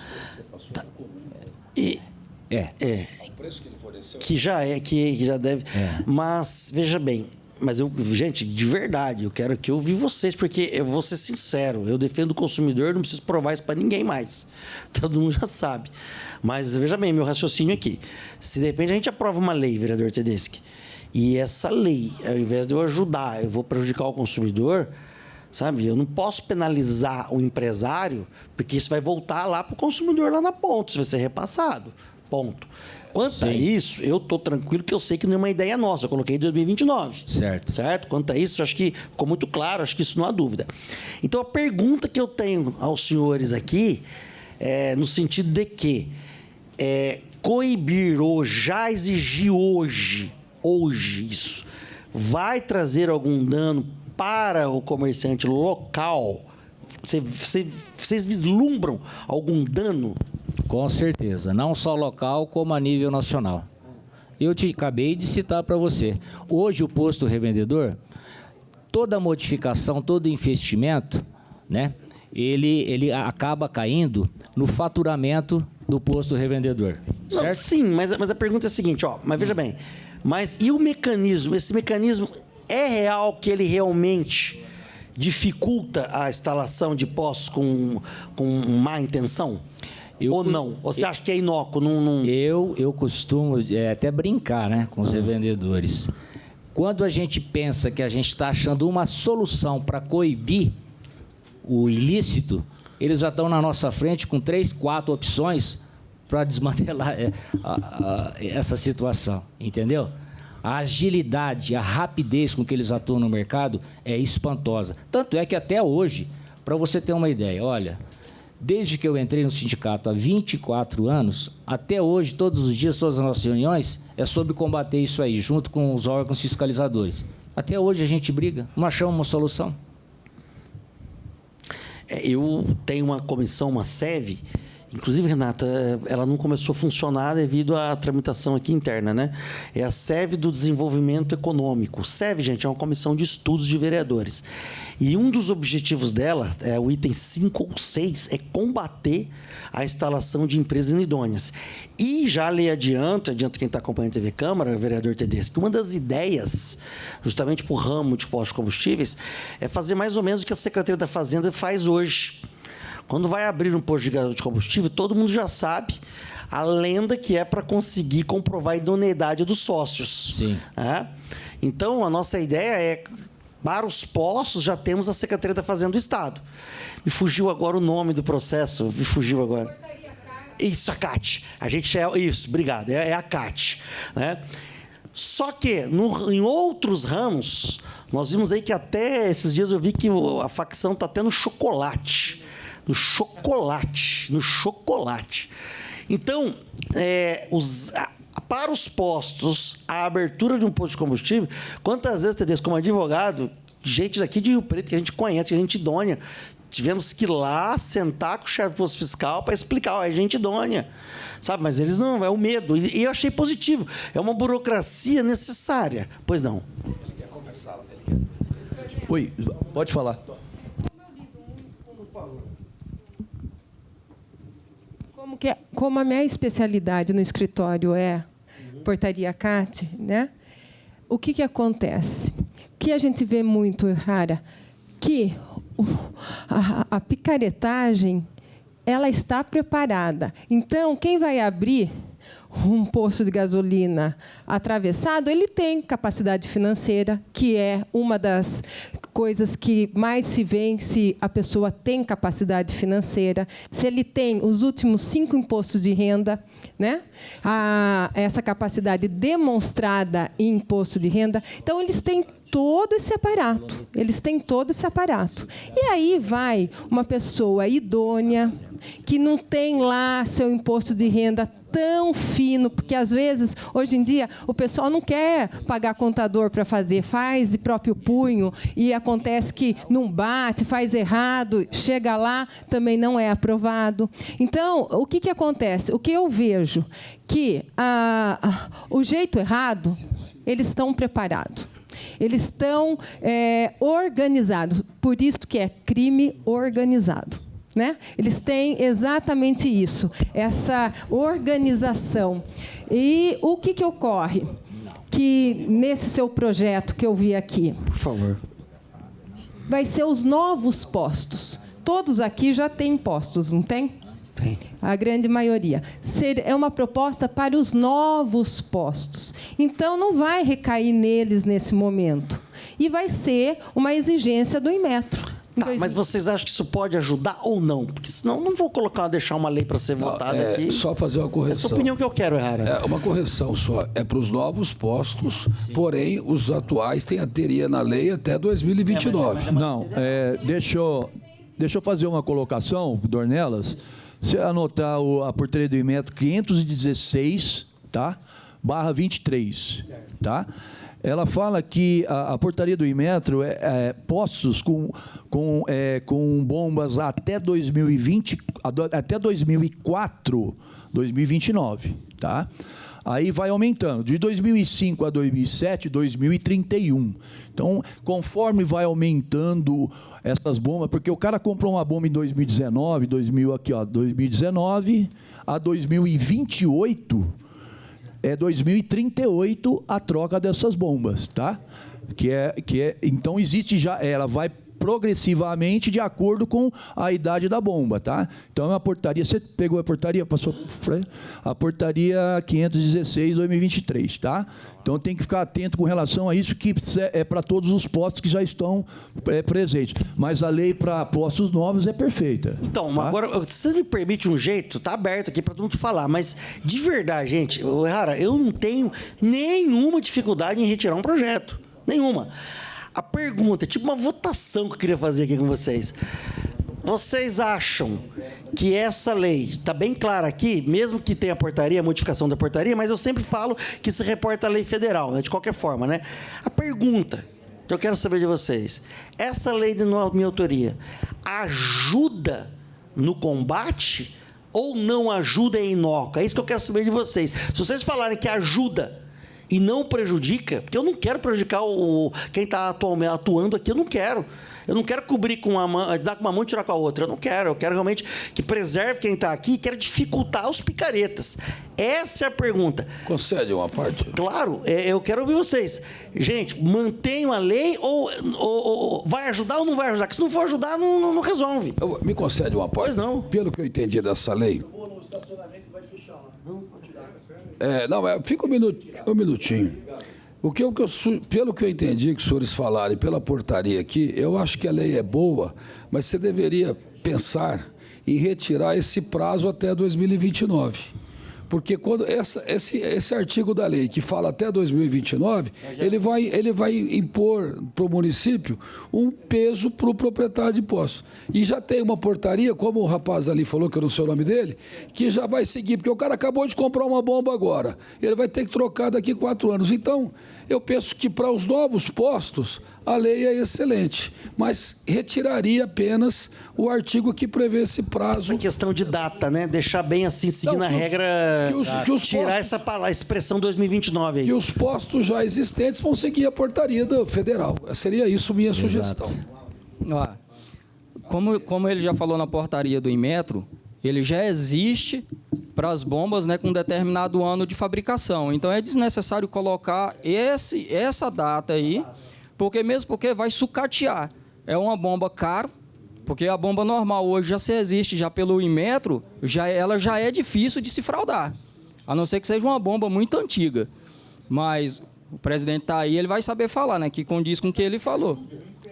Que já deve. Mas, veja bem, gente, de verdade, eu quero que eu ouvir vocês, porque eu vou ser sincero, eu defendo o consumidor, não preciso provar isso para ninguém mais. Todo mundo já sabe. Mas, veja bem, meu raciocínio aqui. Se de repente a gente aprova uma lei, vereador Tedeschi, e essa lei, ao invés de eu ajudar, eu vou prejudicar o consumidor, sabe? Eu não posso penalizar o empresário, porque isso vai voltar lá para o consumidor lá na ponta, isso vai ser repassado. Ponto. Quanto a isso, eu estou tranquilo, que eu sei que não é uma ideia nossa. Eu coloquei em 2029. Certo? Quanto a isso, acho que ficou muito claro, acho que isso não há dúvida. Então, a pergunta que eu tenho aos senhores aqui é no sentido de que coibir ou já exigir hoje isso, vai trazer algum dano para o comerciante local? Vocês vislumbram algum dano? Com certeza, não só local, como a nível nacional. Eu acabei de citar para você. Hoje, o posto revendedor, toda modificação, todo investimento, né, ele acaba caindo no faturamento do posto revendedor. Certo? Não, sim, mas a pergunta é a seguinte, mas veja bem, mas e o mecanismo? Esse mecanismo é real, que ele realmente dificulta a instalação de postos com má intenção? Ou não? Ou você acha que é inócuo? Eu costumo até brincar, né, com os revendedores. Quando a gente pensa que a gente está achando uma solução para coibir o ilícito, eles já estão na nossa frente com 3, 4 opções para desmantelar essa situação, entendeu? A agilidade, a rapidez com que eles atuam no mercado é espantosa. Tanto é que até hoje, para você ter uma ideia, olha, desde que eu entrei no sindicato há 24 anos, até hoje, todos os dias, todas as nossas reuniões, é sobre combater isso aí, junto com os órgãos fiscalizadores. Até hoje a gente briga, não achamos uma solução. Eu tenho uma comissão, uma SEV, inclusive, Renata, ela não começou a funcionar devido à tramitação aqui interna, né? É a SEV do Desenvolvimento Econômico. SEV, gente, é uma comissão de estudos de vereadores. E um dos objetivos dela, o item 5 ou 6, é combater a instalação de empresas inidôneas. E já lhe adianto quem está acompanhando a TV Câmara, vereador Tedeschi, que uma das ideias, justamente para o ramo de postos de combustíveis, é fazer mais ou menos o que a Secretaria da Fazenda faz hoje. Quando vai abrir um posto de combustível, todo mundo já sabe a lenda que é para conseguir comprovar a idoneidade dos sócios. Sim. Então, a nossa ideia é, para os postos, já temos a Secretaria da Fazenda do Estado. Me fugiu agora o nome do processo, Isso, a CAT. Isso, obrigado, é a CAT. Né? Só que, em outros ramos, nós vimos aí que até esses dias eu vi que a facção está até no chocolate. No chocolate. Então, para os postos, a abertura de um posto de combustível, quantas vezes, Tedeschi, como advogado, gente daqui de Rio Preto, que a gente conhece, que a gente idônea, tivemos que ir lá sentar com o chefe do posto fiscal para explicar, é gente idônea, sabe? Mas eles não, é o medo. E eu achei positivo. É uma burocracia necessária. Pois não. Ele quer conversar. Oi, pode falar. Como a minha especialidade no escritório é portaria CAT, né? O que acontece? O que a gente vê muito, Rara, que a picaretagem ela está preparada. Então, quem vai abrir um posto de gasolina atravessado, ele tem capacidade financeira, que é uma das coisas que mais se vê se a pessoa tem capacidade financeira, se ele tem os últimos 5 impostos de renda, né? Essa capacidade demonstrada em imposto de renda. Então, eles têm todo esse aparato. Eles têm todo esse aparato. E aí vai uma pessoa idônea, que não tem lá seu imposto de renda tão fino, porque, às vezes, hoje em dia, o pessoal não quer pagar contador para fazer, faz de próprio punho, e acontece que não bate, faz errado, chega lá, também não é aprovado. Então, o que acontece? O que eu vejo que o jeito errado, eles estão preparados. Eles estão organizados, por isso que é crime organizado. Né? Eles têm exatamente isso, essa organização. E o que ocorre? Que nesse seu projeto que eu vi aqui, Por favor. vai ser os novos postos. Todos aqui já têm postos, não tem? Tem. A grande maioria. É uma proposta para os novos postos. Então, não vai recair neles nesse momento. E vai ser uma exigência do Inmetro. Tá, mas vocês acham que isso pode ajudar ou não? Porque senão não vou deixar uma lei para ser votada aqui. Só fazer uma correção. Essa é a opinião que eu quero, Errara. É uma correção só. É para os novos postos, porém, os atuais teria na lei até 2029. Não, deixa eu fazer uma colocação, Dornelas. Se anotar a portaria do Inmetro 516, tá? /23, tá? Ela fala que a portaria do Inmetro postos com bombas até 2020, até 2004, 2029, tá? Aí vai aumentando, de 2005 a 2007, 2031. Então, conforme vai aumentando essas bombas, porque o cara comprou uma bomba em 2019, 2019 a 2028, 2038 a troca dessas bombas, tá? Então existe já, ela vai progressivamente de acordo com a idade da bomba, tá? Então é uma portaria, você pegou a portaria, passou a portaria 516/2023, tá? Então tem que ficar atento com relação a isso, que é para todos os postos que já estão presentes. Mas a lei para postos novos é perfeita. Então, tá? agora, vocês me permitem um jeito, tá aberto aqui para todo mundo falar, mas de verdade, gente, Errara, eu não tenho nenhuma dificuldade em retirar um projeto. Nenhuma. A pergunta, tipo uma votação que eu queria fazer aqui com vocês. Vocês acham que essa lei está bem clara aqui, mesmo que tenha a modificação da portaria, mas eu sempre falo que se reporta à lei federal, né, de qualquer forma, né? A pergunta que eu quero saber de vocês, essa lei de minha autoria ajuda no combate ou não ajuda em inócua? É isso que eu quero saber de vocês. Se vocês falarem que ajuda e não prejudica, porque eu não quero prejudicar quem está atuando aqui, eu não quero. Eu não quero cobrir com uma mão, dar com uma mão e tirar com a outra. Eu não quero. Eu quero realmente que preserve quem está aqui e quero dificultar os picaretas. Essa é a pergunta. Concede uma parte? Claro, eu quero ouvir vocês. Gente, mantenham a lei ou vai ajudar ou não vai ajudar? Porque se não for ajudar, não resolve. Me concede uma parte? Pois não. Pelo que eu entendi dessa lei... fica um minutinho. Pelo que eu entendi que os senhores falaram e pela portaria aqui, eu acho que a lei é boa, mas você deveria pensar em retirar esse prazo até 2029. Porque quando esse artigo da lei que fala até 2029, ele vai impor para o município um peso para o proprietário de posto. E já tem uma portaria, como o rapaz ali falou, que eu não sei o nome dele, que já vai seguir, porque o cara acabou de comprar uma bomba agora. Ele vai ter que trocar daqui 4 anos. Então, eu penso que para os novos postos, a lei é excelente, mas retiraria apenas o artigo que prevê esse prazo. Essa questão de data, né? Deixar bem assim, seguindo a regra, tirar essa expressão 2029 aí. Que os postos já existentes vão seguir a portaria do federal. Seria isso minha sugestão. Como ele já falou na portaria do Inmetro, ele já existe para as bombas, né, com determinado ano de fabricação. Então, é desnecessário colocar essa data aí, porque vai sucatear. É uma bomba cara, Porque a bomba normal hoje já se existe, já pelo Inmetro, ela já é difícil de se fraudar. A não ser que seja uma bomba muito antiga. Mas o presidente está aí, ele vai saber falar, né? Que condiz com o que ele falou.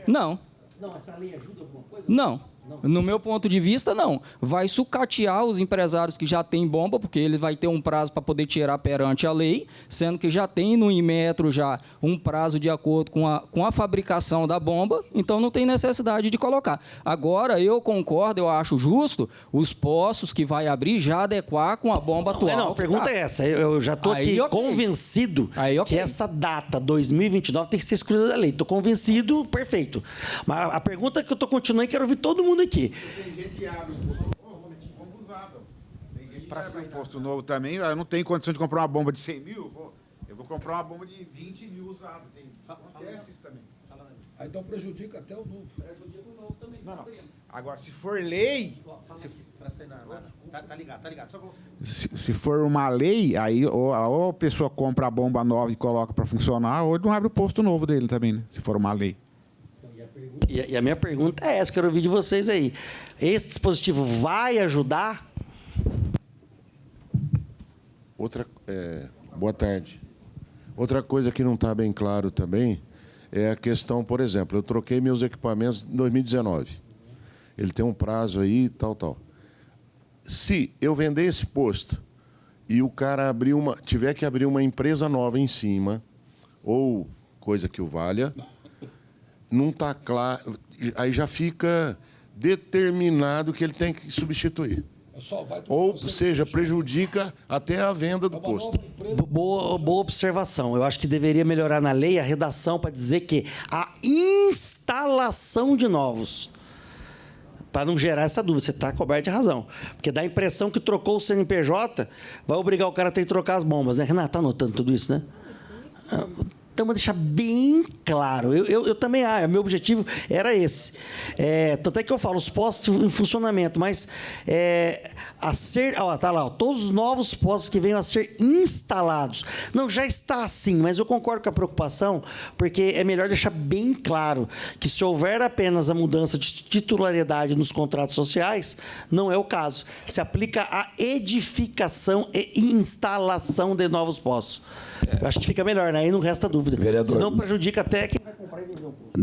Não. Não, essa lei ajuda alguma coisa? Não. No meu ponto de vista, não. Vai sucatear os empresários que já têm bomba, porque ele vai ter um prazo para poder tirar perante a lei, sendo que já tem no Inmetro já um prazo de acordo com a fabricação da bomba, então não tem necessidade de colocar. Agora, eu concordo, eu acho justo os postos que vai abrir já adequar com a bomba atual. Não, a pergunta é essa. Eu já estou aqui okay. convencido que essa data, 2029, tem que ser excluída da lei. Estou convencido, perfeito. Mas a pergunta que eu estou continuando e quero ouvir todo mundo aqui. Tem gente que abre um posto novo, vamos usar. Tem gente que abre um posto novo também, eu não tenho condição de comprar uma bomba de 100 mil, eu vou comprar uma bomba de 20 mil usada. Acontece isso também. Então prejudica até o novo. Prejudica o novo também. Não. Agora, se for lei... Tá ligado. Se for uma lei, aí ou a pessoa compra a bomba nova e coloca para funcionar, ou não abre o posto novo dele também, né? Se for uma lei. E a minha pergunta é essa, quero ouvir de vocês aí. Esse dispositivo vai ajudar? Boa tarde. Outra coisa que não está bem claro também é a questão, por exemplo, eu troquei meus equipamentos em 2019. Ele tem um prazo aí, tal. Se eu vender esse posto e o cara tiver que abrir uma empresa nova em cima, ou coisa que o valha, não está claro, aí já fica determinado que ele tem que substituir. Ou seja, prejudica até a venda do posto. Boa observação. Eu acho que deveria melhorar na lei a redação para dizer que a instalação de novos, para não gerar essa dúvida, você está coberto de razão. Porque dá a impressão que trocou o CNPJ, vai obrigar o cara a ter que trocar as bombas, né? Renato, está anotando tudo isso, né? Então, vou deixar bem claro. Eu também, meu objetivo era esse. Tanto é que eu falo, os postos em funcionamento, mas tá lá, todos os novos postos que venham a ser instalados. Não, já está assim, mas eu concordo com a preocupação, porque é melhor deixar bem claro que se houver apenas a mudança de titularidade nos contratos sociais, não é o caso. Se aplica a edificação e instalação de novos postos. Eu acho que fica melhor, né? Aí não resta dúvida. Vereador, senão prejudica até quem vai comprar e vender um posto.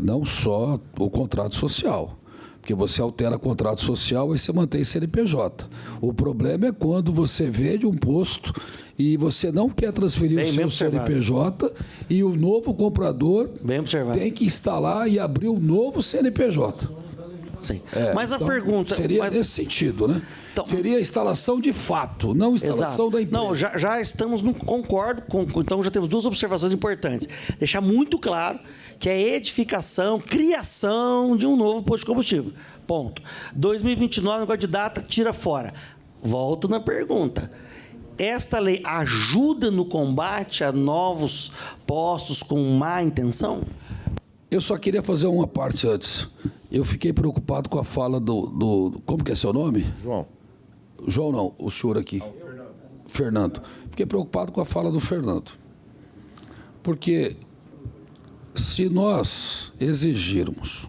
Não só o contrato social. Porque você altera o contrato social e você mantém CNPJ. O problema é quando você vende um posto e você não quer transferir o seu CNPJ e o novo comprador tem que instalar e abrir um novo CNPJ. Sim. Mas a então, pergunta... seria nesse sentido, né? Então, seria instalação de fato, não instalação da empresa. Não, já estamos no concordo, então já temos duas observações importantes. Deixar muito claro que é edificação, criação de um novo posto de combustível. Ponto. 2029, negócio de data, tira fora. Volto na pergunta. Esta lei ajuda no combate a novos postos com má intenção? Eu só queria fazer uma parte antes. Eu fiquei preocupado com a fala do como que é seu nome? João. João não, o senhor aqui. Fernando. Fiquei preocupado com a fala do Fernando. Porque se nós exigirmos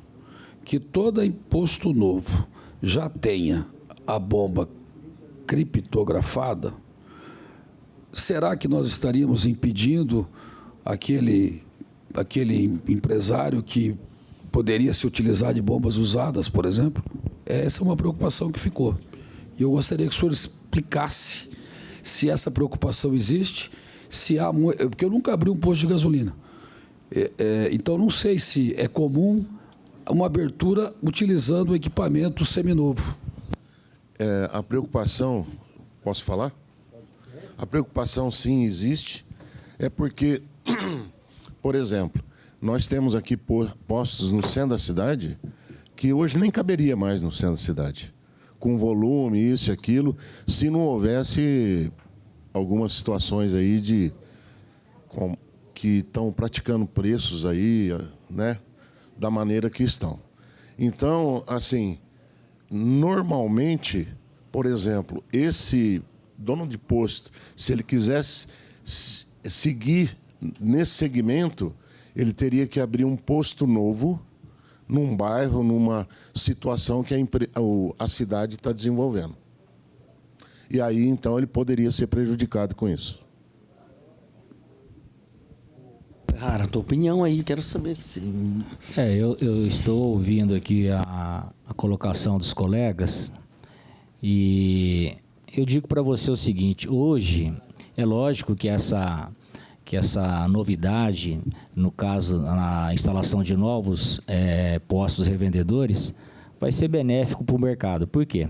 que todo imposto novo já tenha a bomba criptografada, será que nós estaríamos impedindo aquele empresário que poderia se utilizar de bombas usadas, por exemplo? Essa é uma preocupação que ficou. E eu gostaria que o senhor explicasse se essa preocupação existe, se há... Porque eu nunca abri um posto de gasolina. Então, não sei se é comum uma abertura utilizando o equipamento seminovo. A preocupação... Posso falar? A preocupação, sim, existe. É porque, por exemplo, nós temos aqui postos no centro da cidade que hoje nem caberia mais no centro da cidade. Com volume, isso e aquilo, se não houvesse algumas situações aí que estão praticando preços aí, né, da maneira que estão. Então, assim, normalmente, por exemplo, esse dono de posto, se ele quisesse seguir nesse segmento, ele teria que abrir um posto novo num bairro, numa situação que a cidade está desenvolvendo. E aí, então, ele poderia ser prejudicado com isso. Cara, a tua opinião aí, quero saber. Eu estou ouvindo aqui a colocação dos colegas e eu digo para você o seguinte: hoje é lógico que essa novidade, no caso, na instalação de novos postos revendedores, vai ser benéfico para o mercado. Por quê?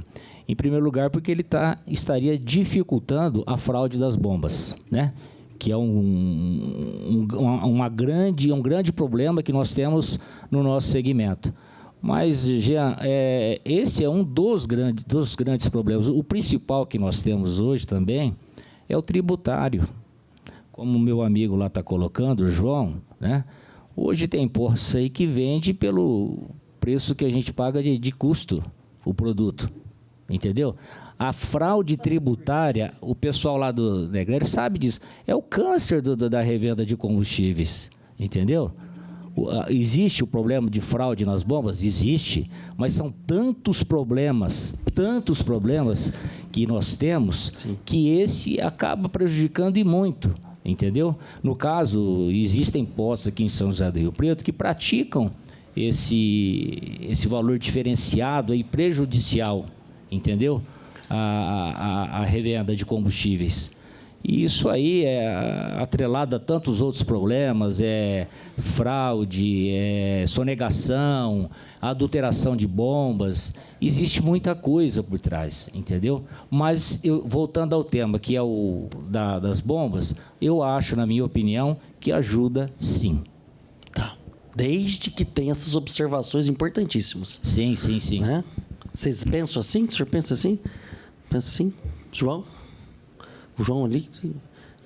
Em primeiro lugar, porque ele estaria dificultando a fraude das bombas, né? Que é um grande problema que nós temos no nosso segmento. Mas, Jean, esse é um dos grandes problemas. O principal que nós temos hoje também é o tributário. Como o meu amigo lá está colocando, o João, né? Hoje tem postos aí que vende pelo preço que a gente paga de custo o produto, entendeu? A fraude tributária, o pessoal lá do Negrelli sabe disso, é o câncer da revenda de combustíveis, entendeu? Existe o problema de fraude nas bombas? Existe, mas são tantos problemas que nós temos, sim, que esse acaba prejudicando e muito, entendeu? No caso, existem postos aqui em São José do Rio Preto que praticam esse valor diferenciado aí prejudicial, entendeu? A revenda de combustíveis. E isso aí é atrelado a tantos outros problemas, fraude, sonegação, adulteração de bombas. Existe muita coisa por trás, entendeu? Mas, voltando ao tema, que é o das bombas, eu acho, na minha opinião, que ajuda sim. Tá. Desde que tenha essas observações importantíssimas. Sim. Né? Vocês pensam assim? O senhor pensa assim? Pensa assim? João? O João ali?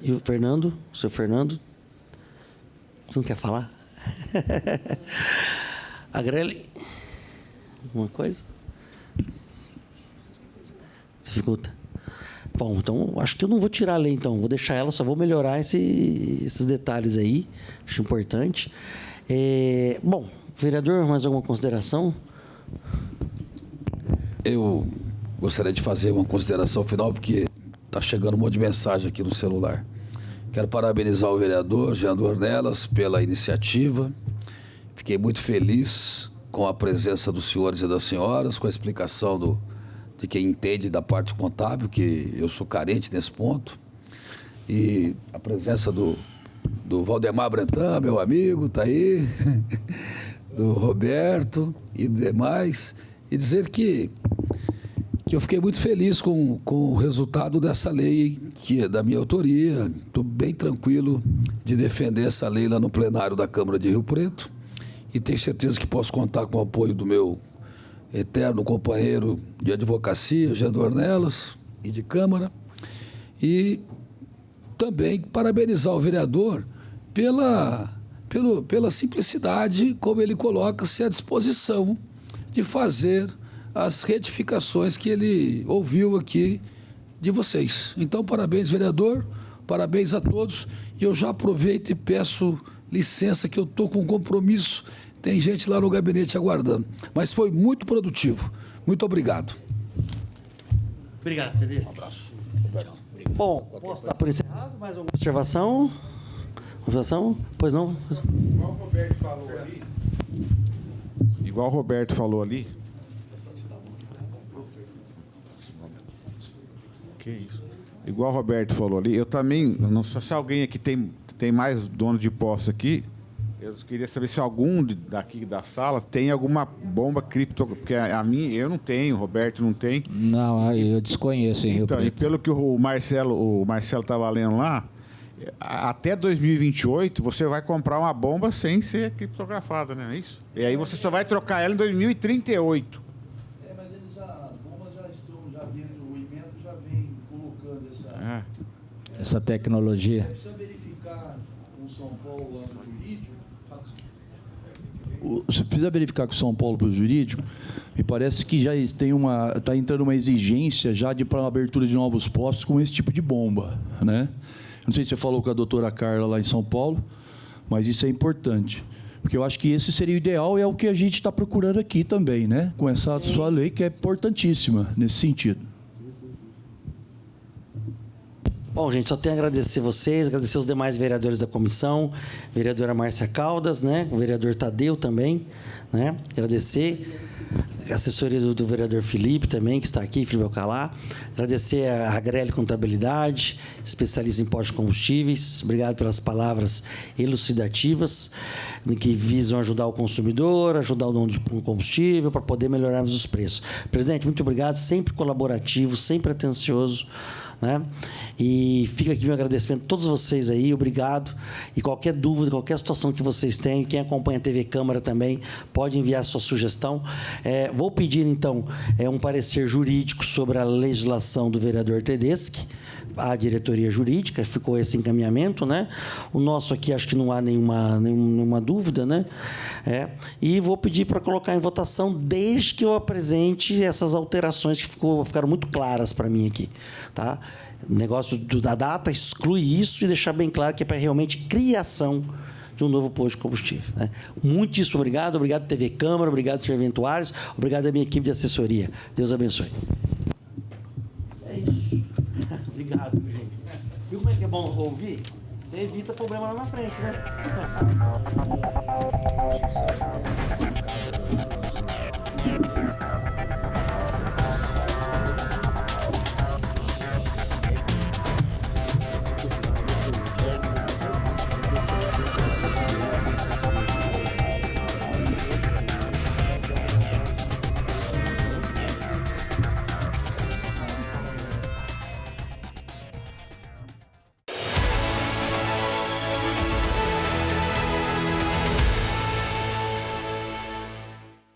E o Fernando? O seu Fernando? Você não quer falar? A Grelli? Alguma coisa? Dificulta? Bom, então, acho que eu não vou tirar a lei, então. Vou deixar ela, só vou melhorar esses detalhes aí. Acho importante. Bom, vereador, mais alguma consideração? Eu gostaria de fazer uma consideração final, porque está chegando um monte de mensagem aqui no celular. Quero parabenizar o vereador Jean Dornelas pela iniciativa. Fiquei muito feliz com a presença dos senhores e das senhoras, com a explicação de quem entende da parte contábil, que eu sou carente nesse ponto. E a presença do Valdemar Bretan, meu amigo, está aí, do Roberto e demais. E dizer que eu fiquei muito feliz com o resultado dessa lei, que é da minha autoria. Estou bem tranquilo de defender essa lei lá no plenário da Câmara de Rio Preto e tenho certeza que posso contar com o apoio do meu eterno companheiro de advocacia, Jean Dornelas, e de Câmara. E também parabenizar o vereador pela simplicidade como ele coloca-se à disposição de fazer as retificações que ele ouviu aqui de vocês. Então, parabéns, vereador, parabéns a todos. E eu já aproveito e peço licença, que eu estou com compromisso. Tem gente lá no gabinete aguardando. Mas foi muito produtivo. Muito obrigado. Obrigado, Tedesco. Um abraço. Bom, posso dar por encerrado? Mais alguma observação? Pois não? Igual o Roberto falou ali. Que isso? Igual o Roberto falou ali, eu também, não sei se alguém aqui tem mais dono de posse aqui, eu queria saber se algum daqui da sala tem alguma bomba cripto, porque a minha eu não tenho, o Roberto não tem. Não, eu desconheço em Rio Preto. E pelo que o Marcelo estava lendo lá, até 2028 você vai comprar uma bomba sem ser criptografada, né? É isso? E aí você só vai trocar ela em 2038. Mas as bombas já estão dentro do emenda, já vem colocando essa tecnologia. Precisa verificar com São Paulo lá no jurídico. Você precisa verificar com São Paulo para o jurídico. Me parece que já está entrando uma exigência já para a abertura de novos postos com esse tipo de bomba, né? Não sei se você falou com a doutora Carla lá em São Paulo, mas isso é importante. Porque eu acho que esse seria o ideal e é o que a gente está procurando aqui também, né? Com essa sua lei, que é importantíssima nesse sentido. Bom, gente, só tenho a agradecer vocês, agradecer os demais vereadores da comissão, vereadora Márcia Caldas, né? O vereador Tadeu também, né? Agradecer a assessoria do vereador Felipe também, que está aqui, Felipe Alcalá. Agradecer a Agrelli Contabilidade, especialista em impostos de combustíveis. Obrigado pelas palavras elucidativas que visam ajudar o consumidor, ajudar o dono de combustível para poder melhorarmos os preços. Presidente, muito obrigado, sempre colaborativo, sempre atencioso, né? E fica aqui meu agradecimento a todos vocês aí, obrigado. E qualquer dúvida, qualquer situação que vocês tenham, quem acompanha a TV Câmara também pode enviar sua sugestão. Vou pedir, então, um parecer jurídico sobre a legislação do vereador Tedeschi, a diretoria jurídica, ficou esse encaminhamento, né? O nosso aqui acho que não há nenhuma dúvida, né? E vou pedir para colocar em votação desde que eu apresente essas alterações que ficaram muito claras para mim aqui, tá? O negócio da data exclui isso e deixar bem claro que é para realmente criação de um novo posto de combustível, né? Muitíssimo obrigado. Obrigado, TV Câmara, obrigado, serventuários, obrigado à minha equipe de assessoria. Deus abençoe. É isso. Obrigado, gente. Viu como é que é bom ouvir? Você evita problema lá na frente, né?